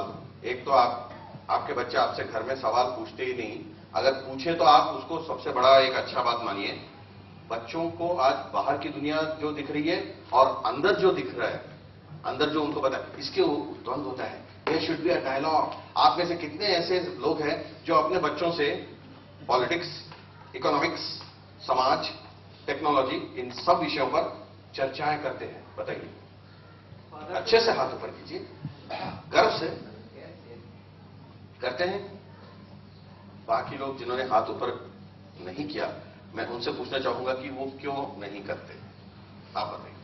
एक तो आपके बच्चे आपसे घर में सवाल पूछते ही नहीं, अगर पूछे तो आप उसको सबसे बड़ा एक अच्छा बात मानिए। बच्चों को आज बाहर की दुनिया जो दिख रही है और अंदर जो दिख रहा है, अंदर जो उनको पता है, इसके द्वंद्व होता है। There should be a dialogue. आप में से कितने ऐसे लोग हैं जो अपने बच्चों से पॉलिटिक्स, इकोनॉमिक्स, समाज, टेक्नोलॉजी, इन सब विषयों पर चर्चाएं करते हैं? बताइए, अच्छे से हाथ ऊपर कीजिए, गर्व से करते हैं। बाकी लोग जिन्होंने हाथ ऊपर नहीं किया, मैं उनसे पूछना चाहूंगा कि वो क्यों नहीं करते, आप बताइए।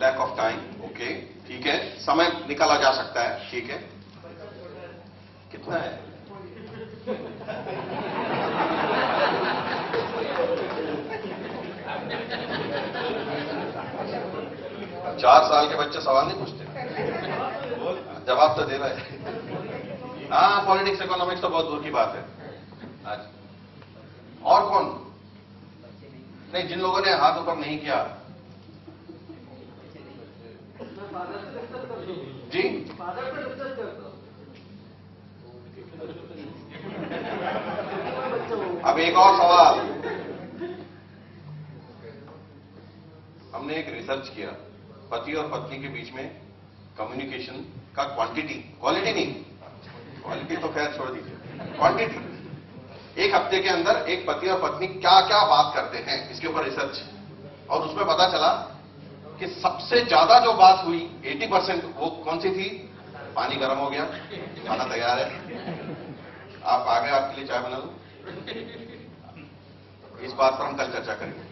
लैक ऑफ टाइम, ओके, ठीक है, समय निकाला जा सकता है, ठीक है। कितना है? अब 4 साल के बच्चे सवाल नहीं पूछते, जवाब तो दे रहे हैं। हाँ, पॉलिटिक्स, इकोनॉमिक्स तो बहुत दूर की बात है आज। और कौन? नहीं, जिन लोगों ने हाथ ऊपर नहीं किया जी, अब एक और सवाल। हमने एक रिसर्च किया, पति और पत्नी के बीच में कम्युनिकेशन का क्वांटिटी, क्वालिटी नहीं, क्वालिटी तो खैर छोड़ दीजिए, क्वांटिटी। एक हफ्ते के अंदर एक पति और पत्नी क्या क्या बात करते हैं, इसके ऊपर रिसर्च, और उसमें पता चला कि सबसे ज्यादा जो बात हुई 80%, वो कौन सी थी? पानी गर्म हो गया, खाना तैयार है, आप आ गए, आपके लिए चाय बना दूं। इस बात पर हम कल चर्चा करेंगे।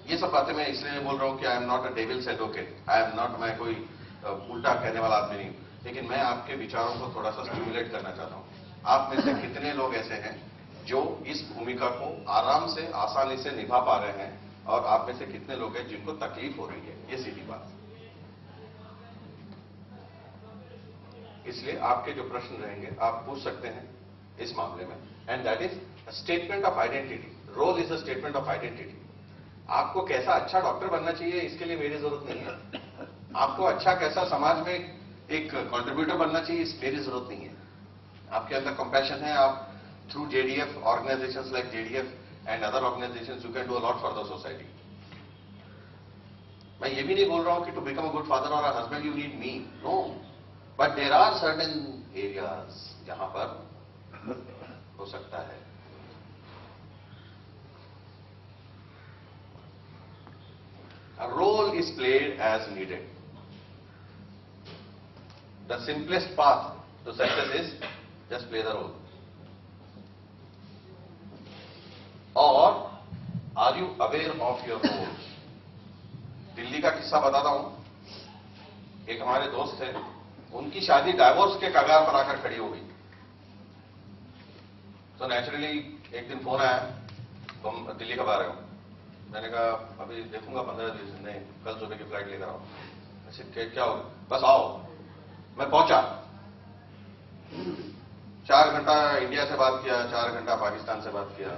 ये सब बातें मैं इसलिए बोल रहा हूं कि आई am not a devil's advocate, I am not, मैं कोई उल्टा कहने वाला आदमी नहीं, लेकिन मैं आपके विचारों को थोड़ा सा स्टिमुलेट करना चाहता हूं। आप में से कितने लोग ऐसे हैं जो इस भूमिका को आराम से, आसानी से निभा पा रहे हैं, और आप में से कितने लोग हैं जिनको तकलीफ हो रही है? ये सीधी बात। इसलिए आपके जो प्रश्न रहेंगे आप पूछ सकते हैं इस मामले में, and that is statement of identity. Role is a statement of identity. आपको कैसा अच्छा डॉक्टर बनना चाहिए इसके लिए मेरी जरूरत नहीं है. आपको अच्छा कैसा समाज में एक कंट्रीब्यूटर बनना चाहिए इस मेरी जरूरत नहीं है. आपके अंदर कंपैशन है, आप through JDF, organisations like JDF and other organisations you can do a lot for the society. मैं ये भी नहीं बोल रहा हूं कि to become a good father और a husband you need me, no, but there are certain areas जहां पर हो सकता है. A role is played as needed. The simplest path to success is just play the role. Or are you aware of your role? Delhi का किस्सा बताता हूं. एक हमारे दोस्त थे, उनकी शादी डाइवोर्स के कगार पर आकर खड़ी हो गई. तो नेचुरली एक दिन फोन आया, तुम दिल्ली कब आ रहे हो? मैंने कहा अभी देखूंगा 15 दिन, नहीं कल सुबह की फ्लाइट लेकर आओ. ऐसे क्या हो, बस आओ. मैं पहुंचा, 4 घंटा इंडिया से बात किया, 4 घंटा पाकिस्तान से बात किया.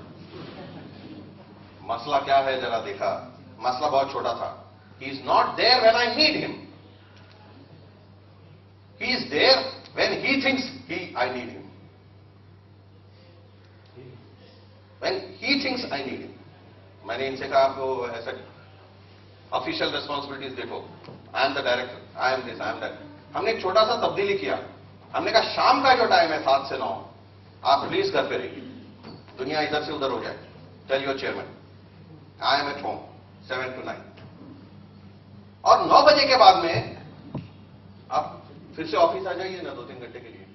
मसला क्या है जरा देखा. मसला बहुत छोटा था. He is not there when I need him, he is there when he thinks I need him. When he thinks I need him. मैंने इनसे कहा आपको ऐसा ऑफिशियल रिस्पॉन्सिबिलिटीज देखो, I am the director, I am this, I am that. हमने एक छोटा सा तब्दीली किया. हमने कहा शाम का जो टाइम है 7 से 9 आप प्लीज घर पे रहिए, दुनिया इधर से उधर हो जाए. Tell your chairman I am at home 7 to 9. और 9 बजे के बाद में आप फिर से ऑफिस आ जाइए ना 2-3 घंटे के लिए.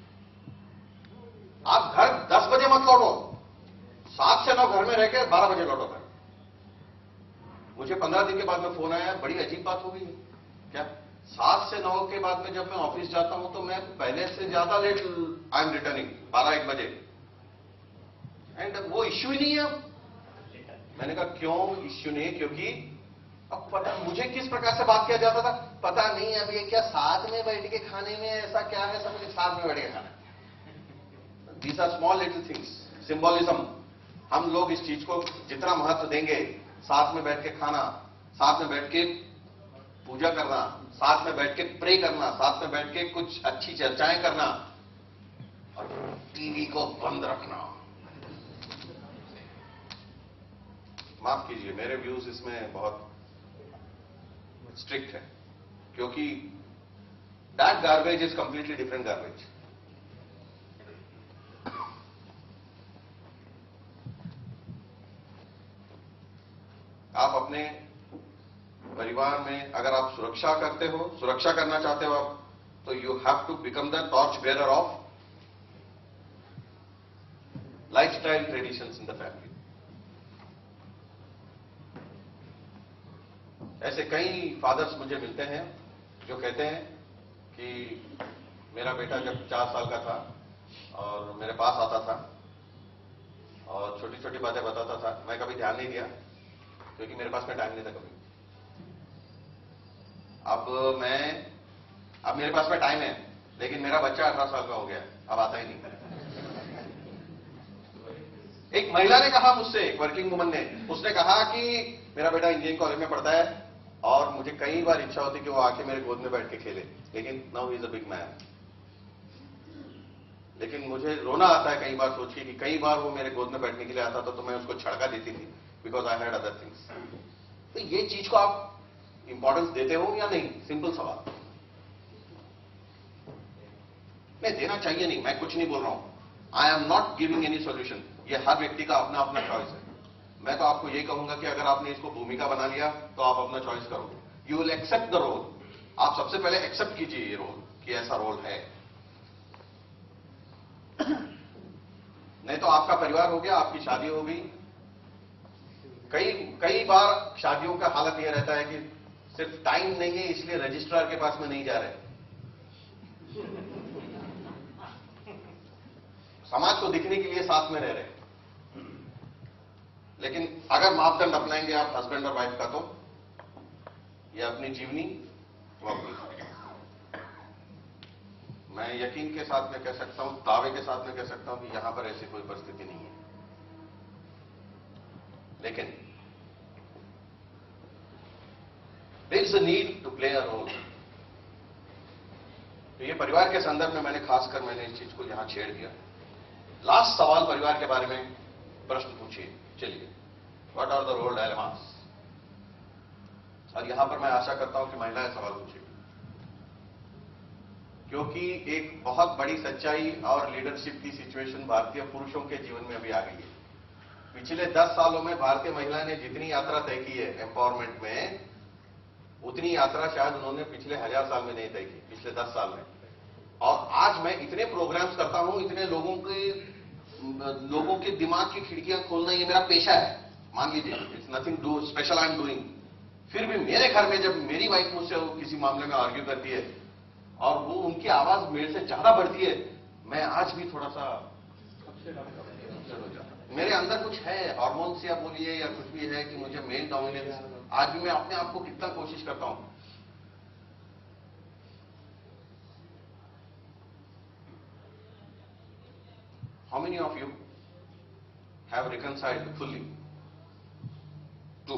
आप घर 10 बजे मत लौटो, 7 से 9 घर में रह के 12 बजे लौटो घर. मुझे 15 दिन के बाद में फोन आया, बड़ी अजीब बात हो गई है. क्या 7 से 9 के बाद में जब मैं ऑफिस जाता हूं तो मैं पहले से ज्यादा लेट आई एम रिटर्निंग 12-1 बजे, एंड वो इश्यू ही नहीं है. मैंने कहा क्यों इश्यू नहीं है? क्योंकि अब पता मुझे किस प्रकार से बात किया जाता था, पता नहीं अब ये क्या साथ में बैठ के खाने में ऐसा क्या है, सब कुछ साथ में बैठ के खाना. These are small little things, symbolism. हम लोग इस चीज को जितना महत्व देंगे, साथ में बैठ के खाना, साथ में बैठ के पूजा करना, साथ में बैठ के प्रे करना, साथ में बैठ के कुछ अच्छी चर्चाएं करना, और टीवी को बंद रखना. माफ कीजिए मेरे व्यूज इसमें बहुत स्ट्रिक्ट है, क्योंकि that garbage is completely different garbage. आप अपने परिवार में अगर आप सुरक्षा करते हो, सुरक्षा करना चाहते हो आप, तो you have to become the torch bearer of lifestyle traditions in the family. ऐसे कई फादर्स मुझे मिलते हैं जो कहते हैं कि मेरा बेटा जब 4 साल का था और मेरे पास आता था और छोटी छोटी बातें बताता था, मैं कभी ध्यान नहीं दिया क्योंकि मेरे पास में टाइम नहीं था कभी. अब मेरे पास में टाइम है, लेकिन मेरा बच्चा 18 साल का हो गया, अब आता ही नहीं. एक महिला ने कहा मुझसे, एक वर्किंग वुमन ने, उसने कहा कि मेरा बेटा इंजीनियरिंग कॉलेज में पढ़ता है और मुझे कई बार इच्छा होती कि वो आके मेरे गोद में बैठ के खेले, लेकिन now he is a big man. लेकिन मुझे रोना आता है कई बार सोच के कि कई बार वो मेरे गोद में बैठने के लिए आता था तो मैं उसको छड़का देती थी, because I had other things. तो ये चीज को आप इंपॉर्टेंस देते हो या नहीं? सिंपल सवाल. नहीं देना चाहिए नहीं, मैं कुछ नहीं बोल रहा हूं. आई am not giving any solution. ये हर व्यक्ति का अपना अपना चॉइस है. मैं तो आपको ये कहूंगा कि अगर आपने इसको भूमिका बना लिया तो आप अपना चॉइस करो. You will accept the role. आप सबसे पहले एक्सेप्ट कीजिए ये रोल कि ऐसा रोल है. नहीं तो आपका परिवार हो गया, आपकी शादी हो गई. कई बार शादियों का हालत यह रहता है कि सिर्फ टाइम नहीं है इसलिए रजिस्ट्रार के पास में नहीं जा रहे, समाज को दिखने के लिए साथ में रह रहे. लेकिन अगर मापदंड अपनाएंगे आप हस्बैंड और वाइफ का, तो ये अपनी जीवनी वो अपनी. मैं यकीन के साथ में कह सकता हूं, दावे के साथ में कह सकता हूं कि यहां पर ऐसी कोई परिस्थिति नहीं है। लेकिन there is a need to play a role. तो ये परिवार के संदर्भ में खासकर मैंने इस चीज को यहां छेड़ दिया। लास्ट सवाल परिवार के बारे में प्रश्न पूछिए। चलिए, what are the role dilemmas? और यहां पर मैं आशा करता हूं कि महिलाएं सवाल पूछेंगी, क्योंकि एक बहुत बड़ी सच्चाई और लीडरशिप की सिचुएशन भारतीय पुरुषों के जीवन में अभी आ गई है। पिछले 10 सालों में भारतीय महिला ने जितनी यात्रा तय की है एम्पावरमेंट में, उतनी यात्रा शायद उन्होंने पिछले 1000 साल में नहीं तय की, पिछले 10 साल में। और आज मैं इतने प्रोग्राम्स करता हूं, इतने लोगों के दिमाग की खिड़कियां खोलना ये मेरा पेशा है, मान लीजिए, it's nothing do special I am doing. फिर भी मेरे घर में जब मेरी वाइफ मुझसे किसी मामले में आर्ग्यू करती है और वो उनकी आवाज मेरे से ज्यादा बढ़ती है, मैं आज भी थोड़ा सा अपसेट हो जाता हूं। मेरे अंदर कुछ है, हार्मोन्स या बोलिए या कुछ भी है कि मुझे मेल डोमिनेंस, आज भी मैं अपने आप को कितना कोशिश करता हूं। How many of you have reconciled fully to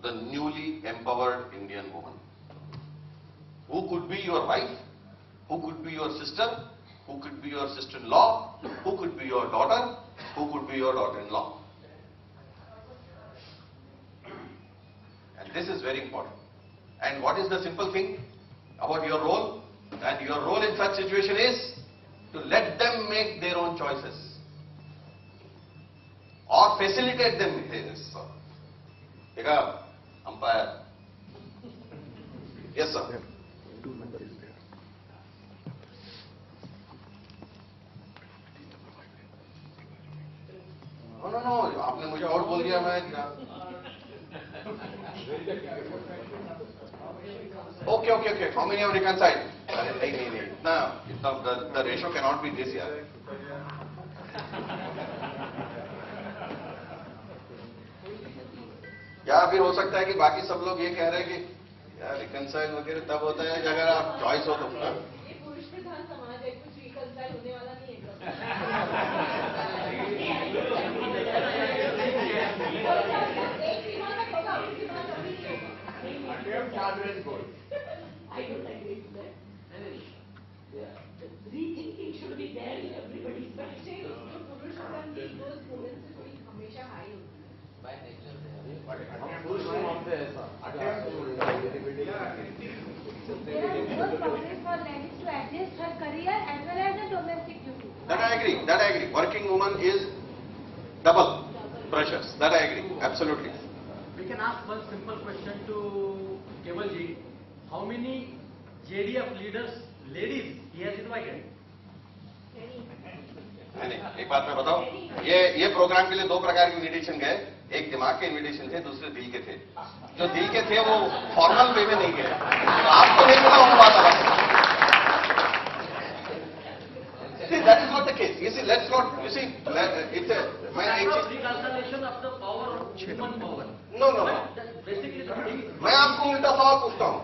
the newly empowered Indian woman? Who could be your wife? Who could be your sister? Who could be your sister-in-law? Who could be your daughter? Who could be your daughter-in-law? And this is very important. And what is the simple thing about your role? And your role in such situation is to let them make their own choices or facilitate them with this. Take up, umpire. Yes, sir. No, आपने मुझे और बोल दिया, मैं Okay. How many have reconciled? नहीं. The ratio cannot be this, यार. या फिर हो सकता है कि बाकी सब लोग ये कह रहे हैं कि यार रिकंसाइल वगैरह तब होता है कि अगर आप चॉइस हो तो। ये पुरुष प्रधान समाज है, कुछ रिकंसाइल होने वाला नहीं है। एक सीमा तक होगा, उसके बाद अभी नहीं होगा। I don't agree with that. Rethinking should be there in everybody's practice. पुरुष प्रधान की those moments से थोड़ी हमेशा हाई होती है। By nature they are. हम पुरुष नहीं मानते ऐसा। There are more problems for ladies to adjust her career as well as the domestic duty. That I agree. Working woman is double pressures. That I agree. Absolutely. We can ask one simple question to Keval ji. How many JDF leaders, ladies, he has invited? नहीं, एक बात मैं बताऊं, ये programme के लिए 2 प्रकार के इन्विटेशन गए। एक दिमाग के इन्विटेशन थे, दूसरे दिल के थे। जो दिल के थे वो फॉर्मल वे में नहीं गए, तो आपको नहीं मिला वो बात अलग है। That is not the case. You see, let's not. You see, it's a. मैं एक चीज. Reconciliation of the power of human power. No. Basically the thing. मैं आपको उल्टा सवाल पूछता हूँ।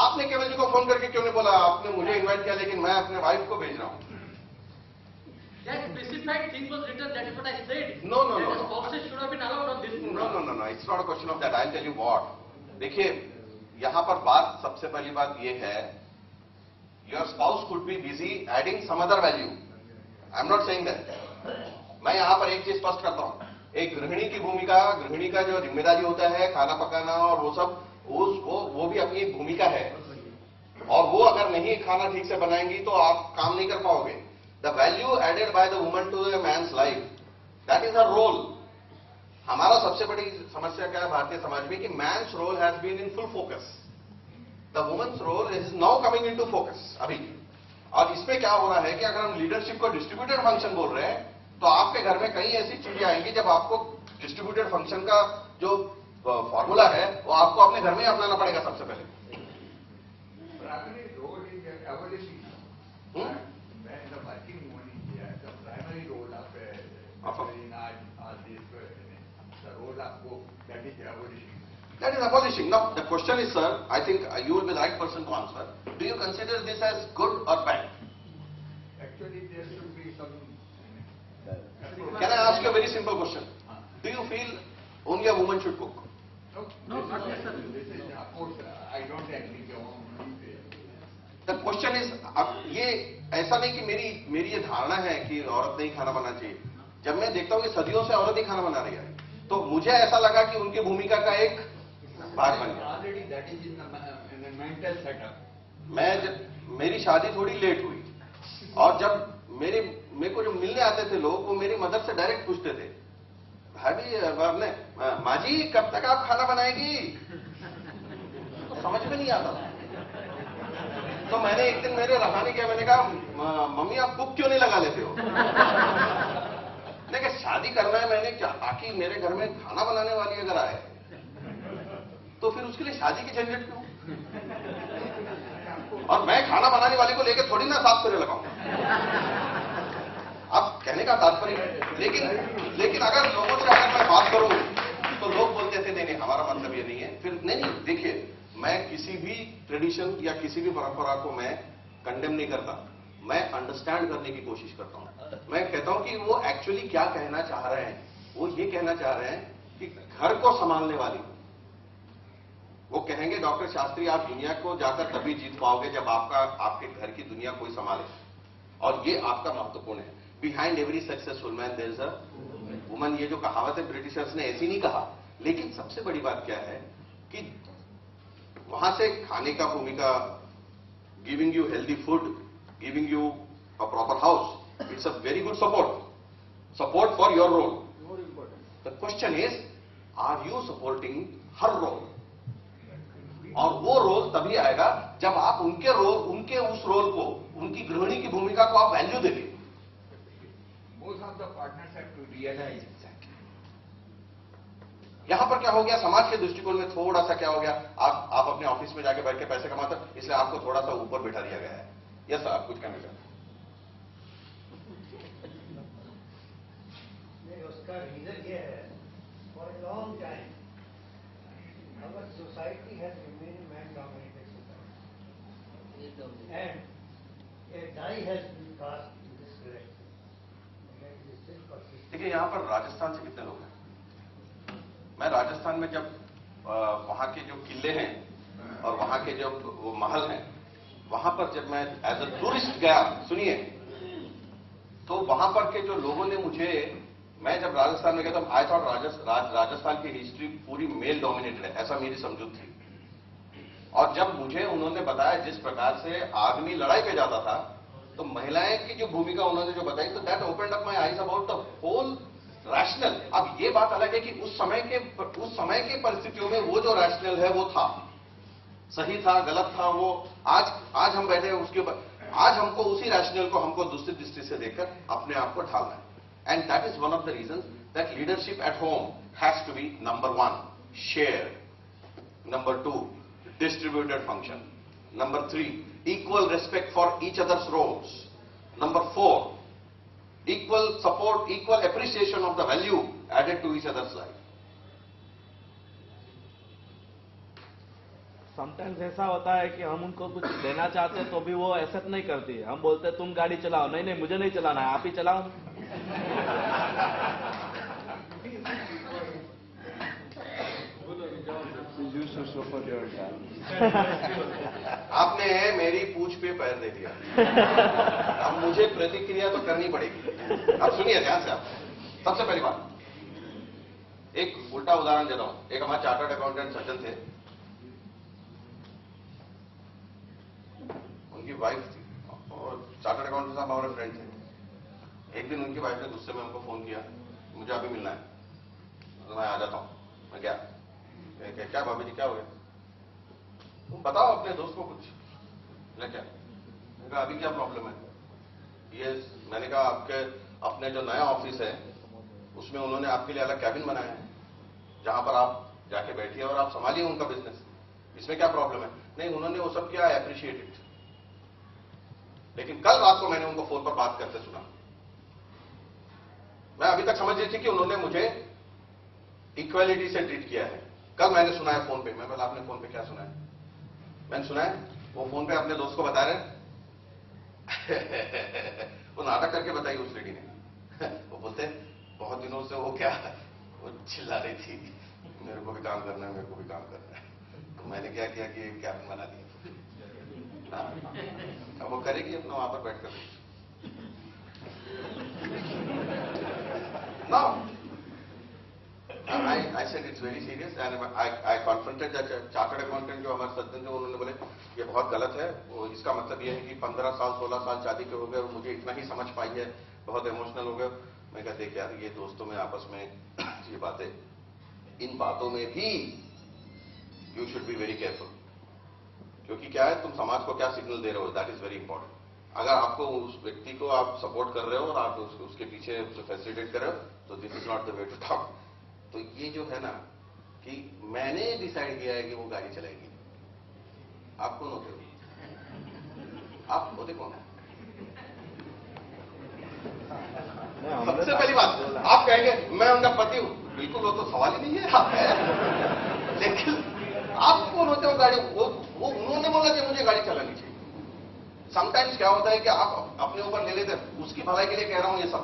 आपने केवल जी को फोन करके क्यों नहीं बोला? आपने मुझे इनवाइट किया, लेकिन मैं अपने वाइफ को भेज रहा हूँ। That specified thing was written. That is what I said. No. That spouses should have been allowed on this program. No. It's not a question of that. I'll tell you what. देखिए, यहाँ पर बात, सबसे पहली बात ये है, your spouse could be busy adding some other value. I'm not saying that. मैं यहाँ पर एक चीज स्पष्ट करता हूँ। एक गृहिणी की भूमिका, गृहिणी का जो जिम्मेदारी होता है, खाना पकाना और वो सब, वो भी अपनी एक भूमिका है। और वो अगर नहीं खाना ठीक से बनाएंगी तो आप काम नहीं कर पाओगे। The value added by the woman to the man's life, that is her role. हमारा सबसे बड़ी समस्या क्या है भारतीय समाज में कि man's role has been in full focus, the women's role is now coming into focus अभी। और इसमें क्या हो रहा है कि अगर हम लीडरशिप को डिस्ट्रीब्यूटेड फंक्शन बोल रहे हैं, तो आपके घर में कई ऐसी चीजें आएंगी जब आपको डिस्ट्रीब्यूटेड फंक्शन का जो फॉर्मूला है वो आपको अपने घर में ही अपनाना पड़ेगा सबसे पहले। Primary role in abolishing when the working woman is there, the primary role of the role of book, that is abolishing. That is abolishing. Now, the question is, sir, I think you will be the right person to answer. Do you consider this as good or bad? Actually, there should be some. Can I ask you a very simple question? Do you feel only a woman should cook? No, not necessarily. This is, of course, I don't agree with your. The question is, अब ये ऐसा नहीं कि मेरी ये धारणा है कि औरत नहीं खाना बनाना चाहिए. जब मैं देखता हूँ कि सदियों से औरत ही खाना बना रही है, तो मुझे ऐसा लगा कि उनकी भूमिका का एक भाग बन गया. Already that is in the mental setup. मेरी शादी थोड़ी लेट हुई और जब मेरे को जो मिलने आते थे लोग, वो मेरी मदर से डायरेक्ट पूछते थे, भाभी माँ जी कब तक आप खाना बनाएगी? तो समझ में नहीं आता था. तो मैंने एक दिन मेरे रहानी किया, मैंने कहा मम्मी आप कुक क्यों नहीं लगा लेते हो? लेकिन शादी करना है मैंने क्या, ताकि मेरे घर में खाना बनाने वाली अगर आए तो फिर उसके लिए शादी की झंझट क्यों? और मैं खाना बनाने वाले को लेकर थोड़ी ना साफ करे लगाऊंगा. अब कहने का तात्पर्य, लेकिन अगर लोगों से अगर मैं बात करूं तो लोग बोलते थे नहीं हमारा मतलब ये नहीं है. फिर नहीं देखिए, मैं किसी भी ट्रेडिशन या किसी भी परंपरा को मैं कंडेम नहीं करता. मैं अंडरस्टैंड करने की कोशिश करता हूं. मैं कहता हूं कि वो एक्चुअली क्या कहना चाह रहे हैं. वो ये कहना चाह रहे हैं कि घर को संभालने वाली, वो कहेंगे डॉक्टर शास्त्री आप दुनिया को जाकर तभी जीत पाओगे जब आपके घर की दुनिया कोई संभाले. और ये आपका महत्वपूर्ण है. Behind every successful man there is a woman. ये जो कहावत है ब्रिटिशर्स ने ऐसी नहीं कहा. लेकिन सबसे बड़ी बात क्या है कि वहां से खाने का भूमिका, giving you healthy food, giving you a proper house, it's a very good support for your role. The question is are you supporting her role? और वो रोल तभी आएगा जब आप उनके उस रोल को, उनकी गृहिणी की भूमिका को आप वैल्यू देंगे. Both of the partners have to realize exactly. यहां पर क्या हो गया, समाज के दृष्टिकोण में थोड़ा सा क्या हो गया, आप अपने ऑफिस में जाके बैठ के पैसे कमाते हो, इसलिए आपको थोड़ा सा ऊपर बैठा दिया गया है. यस सर, आप कुछ कहना चाहते हैं? उसका रीजन ये है, for a long time our society has remained man-dominated society, and a die has been cast in this direction. And that is still persisting. देखिए यहां पर राजस्थान से कितने लोग हैं? मैं राजस्थान में जब वहां के जो किले हैं और वहां के जो वो महल हैं, वहां पर जब मैं एज अ टूरिस्ट गया, सुनिए, तो वहां पर के जो लोगों ने मुझे, मैं जब राजस्थान में गया तो आई थॉट राजस्थान की हिस्ट्री पूरी मेल डोमिनेटेड है, ऐसा मेरी समझूत थी. और जब मुझे उन्होंने बताया जिस प्रकार से आदमी लड़ाई पे जाता था, तो महिलाएं की जो भूमिका उन्होंने जो बताई, तो that opened up my eyes about the whole rational. अब ये बात अलग है कि उस समय के परिस्थितियों में वो जो रैशनल है वो था, सही था, गलत था, वो आज हम बैठे उसके ऊपर, आज हमको उसी रैशनल को हमको दूसरी दृष्टि से देखकर अपने आप को ढालना है. And that is one of the reasons that leadership at home has to be number 1, shared. Number 2, distributed function. Number 3, equal respect for each other's roles. Number 4, equal support, equal appreciation of the value added to each other's life. Sometimes ऐसा होता है कि हम उनको कुछ देना चाहते हैं तो भी वो एक्सेप्ट नहीं करती है. हम बोलते हैं तुम गाड़ी चलाओ, नहीं मुझे नहीं चलाना है, आप ही चलाओ. आपने मेरी पूंछ पे पैर दे दिया. अब मुझे प्रतिक्रिया तो करनी पड़ेगी. अब सुनिए ध्यान से. आप सबसे पहली बात, एक उल्टा उदाहरण देता हूं. एक हमारे चार्टर्ड अकाउंटेंट सज्जन थे, उनकी वाइफ थी और चार्टर्ड अकाउंटेंट साहब हमारे फ्रेंड थे. एक दिन उनकी वाइफ ने गुस्से में हमको फोन किया, मुझे अभी मिलना है. तो मैं आ जाता हूं. मैं क्या भाभी जी क्या हो गया? तुम बताओ अपने दोस्त को कुछ. मैं क्या, मैंने कहा अभी क्या प्रॉब्लम है? ये मैंने कहा आपके अपने जो नया ऑफिस है उसमें उन्होंने आपके लिए अलग कैबिन बनाया है जहां पर आप जाके बैठिए और आप संभालिए उनका बिजनेस. इसमें क्या प्रॉब्लम है? नहीं, उन्होंने वो सब किया, अप्रिशिएट इट. लेकिन कल रात को मैंने उनको फोन पर बात करते सुना. मैं अभी तक समझ रही थी कि उन्होंने मुझे इक्वालिटी से ट्रीट किया है, कल मैंने सुना है फोन पे, मैं बोला आपने फोन पे क्या सुना है? मैंने सुना है वो फोन पे अपने दोस्त को बता रहे वो नाटक करके बताई उस लेडी ने। वो बोलते बहुत दिनों से वो क्या वो चिल्ला रही थी मेरे को भी काम करना है, मेरे को भी काम करना है। तो मैंने क्या किया कि कैबिन बना दिया। अब वो करेगी अपना वहां पर बैठ कर। Now, I said it's very serious and I confronted that chartered accountant जो हमारे सज्जन थे, उन्होंने बोले ये बहुत गलत है। वो इसका मतलब ये है कि 15 साल 16 साल शादी के हो गए और मुझे इतना ही समझ पाई है, बहुत इमोशनल हो गए। मैं कहते देख यार, ये दोस्तों में आपस में ये बातें, इन बातों में भी you should be very careful, क्योंकि क्या है तुम समाज को क्या सिग्नल दे रहे हो, दैट इज वेरी इंपॉर्टेंट। अगर आपको उस व्यक्ति को आप सपोर्ट कर रहे हो और आप उसके पीछे फैसिलिटेट कर रहे हो, तो this is not the way to talk. तो ये जो है ना कि मैंने डिसाइड किया है कि वो गाड़ी चलाएगी, आप कौन होते हो? आप होते कौन हो? सबसे पहली बात आप कहेंगे मैं उनका पति हूं, बिल्कुल वो तो सवाल ही नहीं है, आप है। लेकिन आप कौन होते हो गाड़ी? वो उन्होंने बोला कि मुझे गाड़ी चलानी चाहिए। समटाइम्स क्या होता है कि आप अपने ऊपर ले लेते हैं, उसकी भलाई के लिए कह रहा हूं ये सब।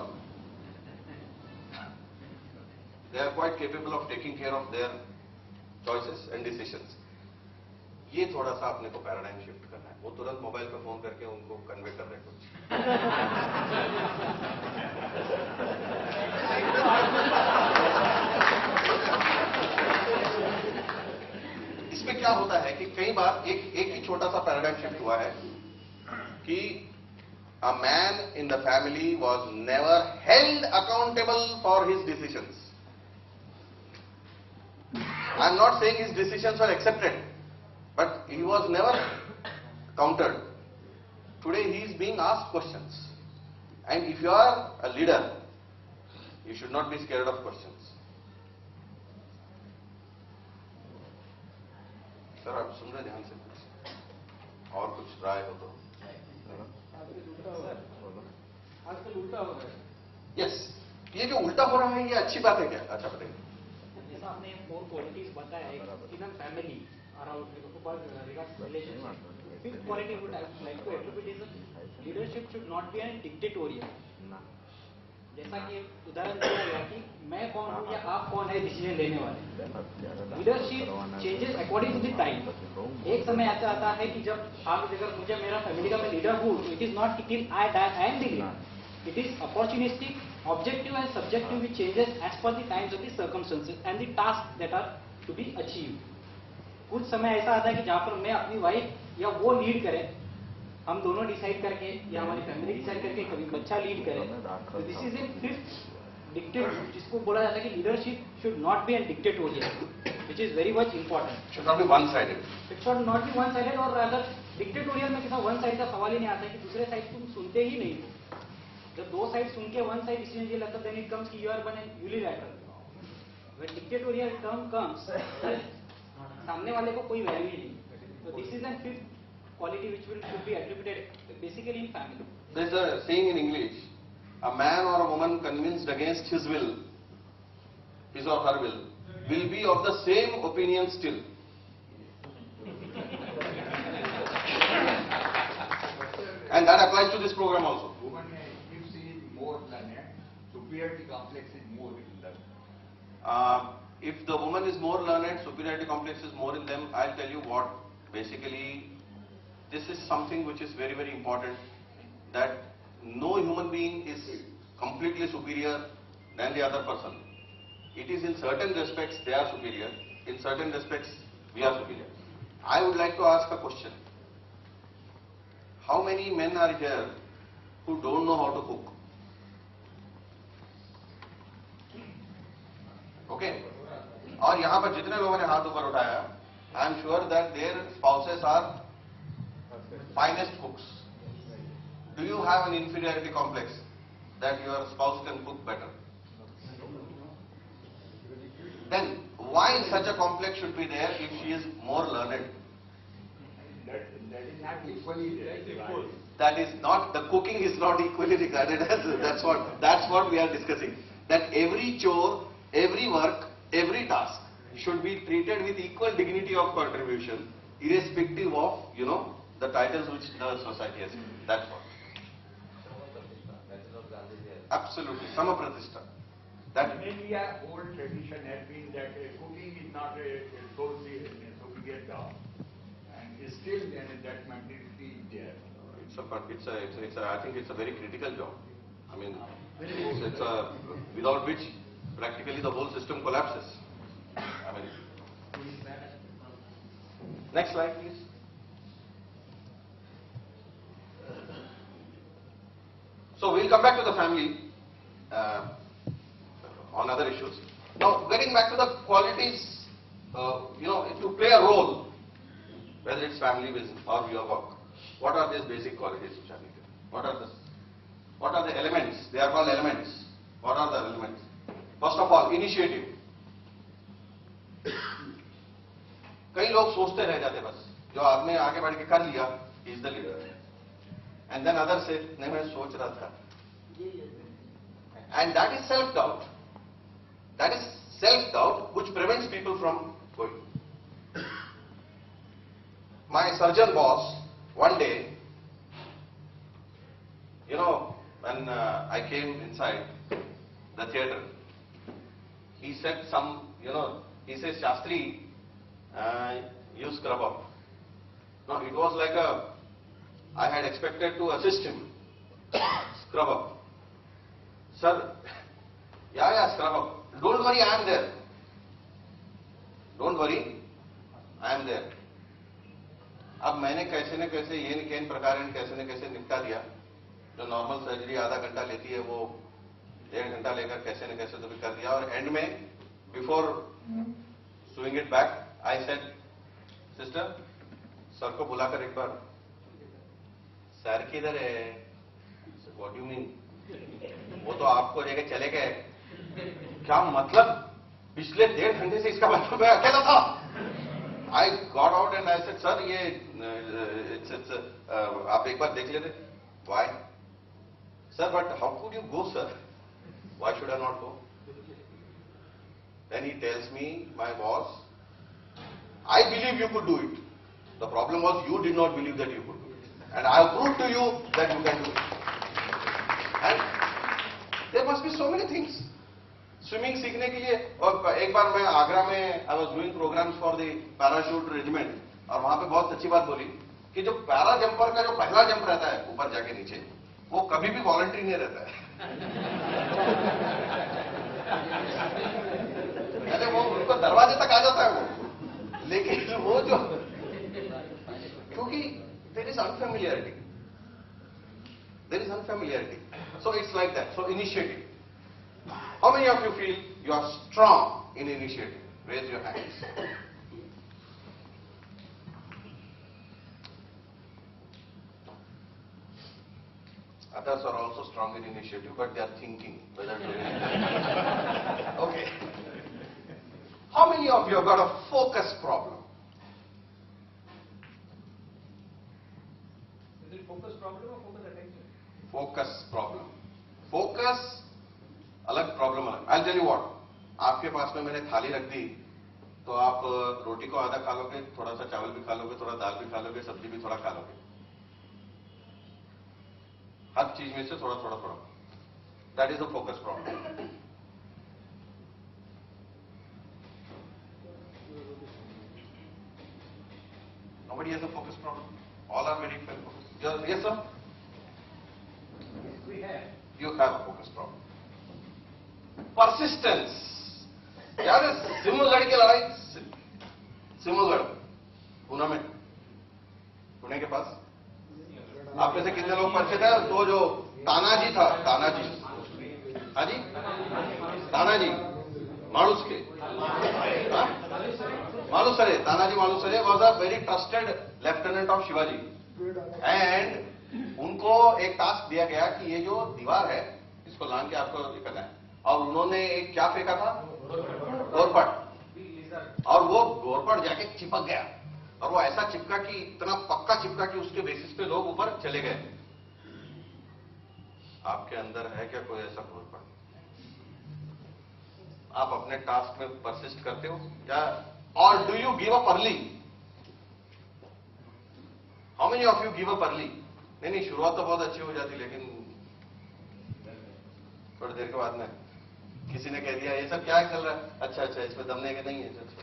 They are quite capable of taking care of their choices and decisions. ये थोड़ा सा अपने को पैराडाइम शिफ्ट करना है। वो तुरंत मोबाइल पे फोन करके उनको कन्वे कर रहे कुछ। इसमें क्या होता है कि कई बार एक ही छोटा सा पैराडाइम शिफ्ट हुआ है कि a man in the family was never held accountable for his decisions. I am not saying his decisions were accepted, but he was never countered. Today he is being asked questions, and if you are a leader, you should not be scared of questions. Sir आप सुन रहे ध्यान से, कुछ और कुछ राय हो तो? आजकल उल्टा हो रहा है। यस, ये जो उल्टा हो रहा है ये अच्छी बात है क्या? अच्छा बताइए। जैसा आपने 4 क्वालिटीज बताया in a family around regards relationship, 5th quality would I like to attribute is leadership should not be an dictatorial. जैसा कि उदाहरण दिया गया कि मैं कौन हूं या आप कौन है डिसीजन लेने वाले। Leadership changes according to the time. एक समय ऐसा आता है कि जब आप अगर मुझे मेरा फैमिली का मैं लीडर हूं, तो it is not till I am the leader, it is opportunistic, objective and subjective, which changes as per the times of the circumstances and the tasks that are to be achieved. कुछ समय ऐसा आता है कि जहां पर मैं अपनी वाइफ या वो लीड करें, हम दोनों डिसाइड करके या हमारी फैमिली डिसाइड करके कभी बच्चा लीड करे। तो this is a 5th dictate, जिसको बोला जाता है कि leadership should not be an dictatorial, which is very much important. Should not be one-sided. It should not be one sided, और अगर डिक्टेटोरियल में किसी वन साइड का सवाल ही नहीं आता है कि दूसरे साइड तुम सुनते ही नहीं। जब दो साइड सुन के वन साइड डिसीजन ये लगता है, देन इट कम्स कि you are one and unilateral. When dictatorial term comes, सामने वाले को कोई वैल्यू ही नहीं। तो this is an 5th quality which should be attributed basically in family. There is a saying in English, a man or a woman convinced against his will, his or her will be of the same opinion still. And that applies to this program also. Woman, if she is more learned, superiority complex is more in them. If the woman is more learned, superiority complex is more in them. I'll tell you what, basically, this is something which is very, very important, that no human being is completely superior than the other person. It is in certain respects they are superior, in certain respects we are superior. I would like to ask a question. How many men are here who don't know how to cook? Okay? और यहाँ पर जितने लोगों ने हाथ ऊपर उठाया, I am sure that their spouses are finest cooks. Do you have an inferiority complex that your spouse can cook better? Then why such a complex should be there if she is more learned? That is not equally there. That is not, the cooking is not equally regarded as, that's what we are discussing. That every chore, every work, every task should be treated with equal dignity of contribution, irrespective of, the titles which the society has given. That's what. Absolutely. Samapratishta. That In India, old tradition has been that cooking is not a superior job, and still that mentality is there. I think it's a very critical job. I mean, it's a, without which practically the whole system collapses. I mean, next slide, please. So we'll come back to the family on other issues. Now, getting back to the qualities, to play a role, whether it's family, business, or your work. What are these basic qualities which are needed? What are the elements? They are called elements. What are the elements? First of all, initiative. कई लोग सोचते रह जाते बस, जो आदमी आगे बढ़ के कर लिया, he is the leader. And then others say, नहीं मैं सोच रहा था. And that is self-doubt. That is self-doubt which prevents people from going. My surgeon boss, one day, when I came inside the theatre, he said he says, Shastri, you scrub up. No, it was like I had expected to assist him. Scrub up. Sir, yeah, scrub up. Don't worry, I am there. Don't worry, I am there. अब मैंने कैसे न कैसे ये केन प्रकार कैसे न कैसे निपटा दिया. जो नॉर्मल सर्जरी आधा घंटा लेती है वो 1.5 घंटा लेकर कैसे न कैसे तो भी कर दिया. और एंड में before sewing it back I said, sister sir को बुलाकर एक बार, सर किधर है? What you mean? वो तो आपको लेके चले गए. क्या मतलब? पिछले 1.5 घंटे से इसका मतलब मैं अकेला था. I got out and I said, sir, आप एक बार देख लेते. Why? Sir, but how could you go, sir? Why should I not go? Then he tells me, my boss, I believe you could do it. The problem was you did not believe that you could do it. And I have proved to you that you can do it. And there must be so many things. Swimming सीखने के लिए, और एक बार मैं आगरा में I was doing programs for the parachute regiment, और वहां पे बहुत अच्छी बात बोली कि जो पैरा जंपर का जो पहला जंप रहता है ऊपर जाके नीचे, वो कभी भी वॉलंटरी नहीं रहता है. अरे वो उनको दरवाजे तक आ जाता है वो, लेकिन वो जो, क्योंकि there is unfamiliarity, so it's like that. So initiative. How many of you feel you are strong in initiative? Raise your hands. Others are also strong in initiative, but they are thinking whether to. Okay. How many of you have got a focus problem? Is it focus problem or focus attention? Focus problem. Focus अलग, problem अलग. I'll tell you what. आपके पास में मैंने थाली रख दी, तो आप रोटी को आधा खा लोगे, थोड़ा सा चावल भी खा लोगे, थोड़ा दाल भी खा लोगे, सब्जी भी थोड़ा खा लोगे. हर चीज में से थोड़ा थोड़ा थोड़ा. That is a focus problem. Nobody has a focus problem. All are very well focused. Yes, sir? Yes, we have. You have a focus problem. Persistence. यार सिमलगढ़ की लड़ाई, सिमलगढ़ पुणे में, पुणे के पास, आप में से कितने लोग परिचित हैं? तो जो तानाजी था, तानाजी, हाँ जी, Tanaji Malusare, Malusare, Tanaji Malusare was a very trusted lieutenant of Shivaji. And उनको एक टास्क दिया गया कि ये जो दीवार है इसको लांग के आपको ये करना है. और उन्होंने एक क्या फेंका था? घोरपट. और वो घोरपट जाके चिपक गया, और वो ऐसा चिपका कि, इतना पक्का चिपका कि उसके बेसिस पे लोग ऊपर चले गए. आपके अंदर है क्या कोई ऐसा घोरपट? आप अपने टास्क में परसिस्ट करते हो या और do you give up early? How many of you give up early? नहीं, शुरुआत तो बहुत अच्छी हो जाती, लेकिन थोड़ी देर के बाद में किसी ने कह दिया ये सब क्या चल रहा है, अच्छा इसमें दम नहीं है कि नहीं है, अच्छा।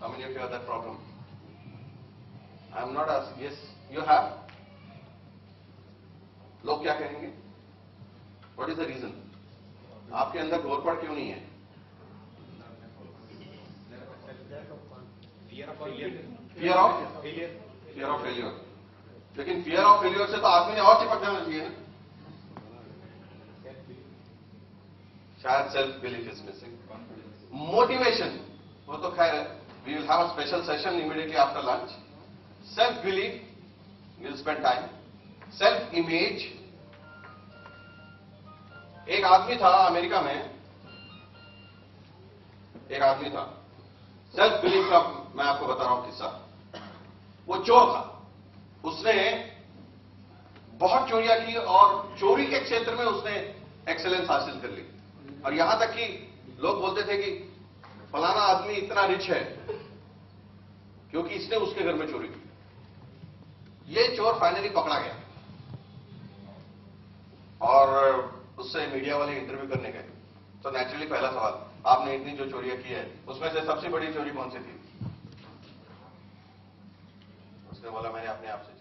How many of you have that problem? I am not asking, yes you have. लोग क्या कहेंगे? What is the reason? आपके अंदर घोरपड़ क्यों नहीं है? Fear of failure. लेकिन फियर ऑफ फेलियर से तो आदमी ने और चिपक जाना चाहिए ना। शायद self belief is missing. Motivation, वो तो खैर we will have a special session immediately after lunch. Self belief, will spend time. Self image, एक आदमी था अमेरिका में, एक आदमी था, सेल्फ बिलीफ का मैं आपको बता रहा हूं किस्सा। वो चोर था, उसने बहुत चोरियां की और चोरी के क्षेत्र में उसने एक्सेलेंस हासिल कर ली। और यहां तक कि लोग बोलते थे कि फलाना आदमी इतना रिच है क्योंकि इसने उसके घर में चोरी की। ये चोर फाइनली पकड़ा गया और उससे मीडिया वाले इंटरव्यू करने गए। तो नेचुरली पहला सवाल, आपने इतनी जो चोरियां की है उसमें से सबसे बड़ी चोरी कौन सी थी? उसने बोला मैंने अपने आप से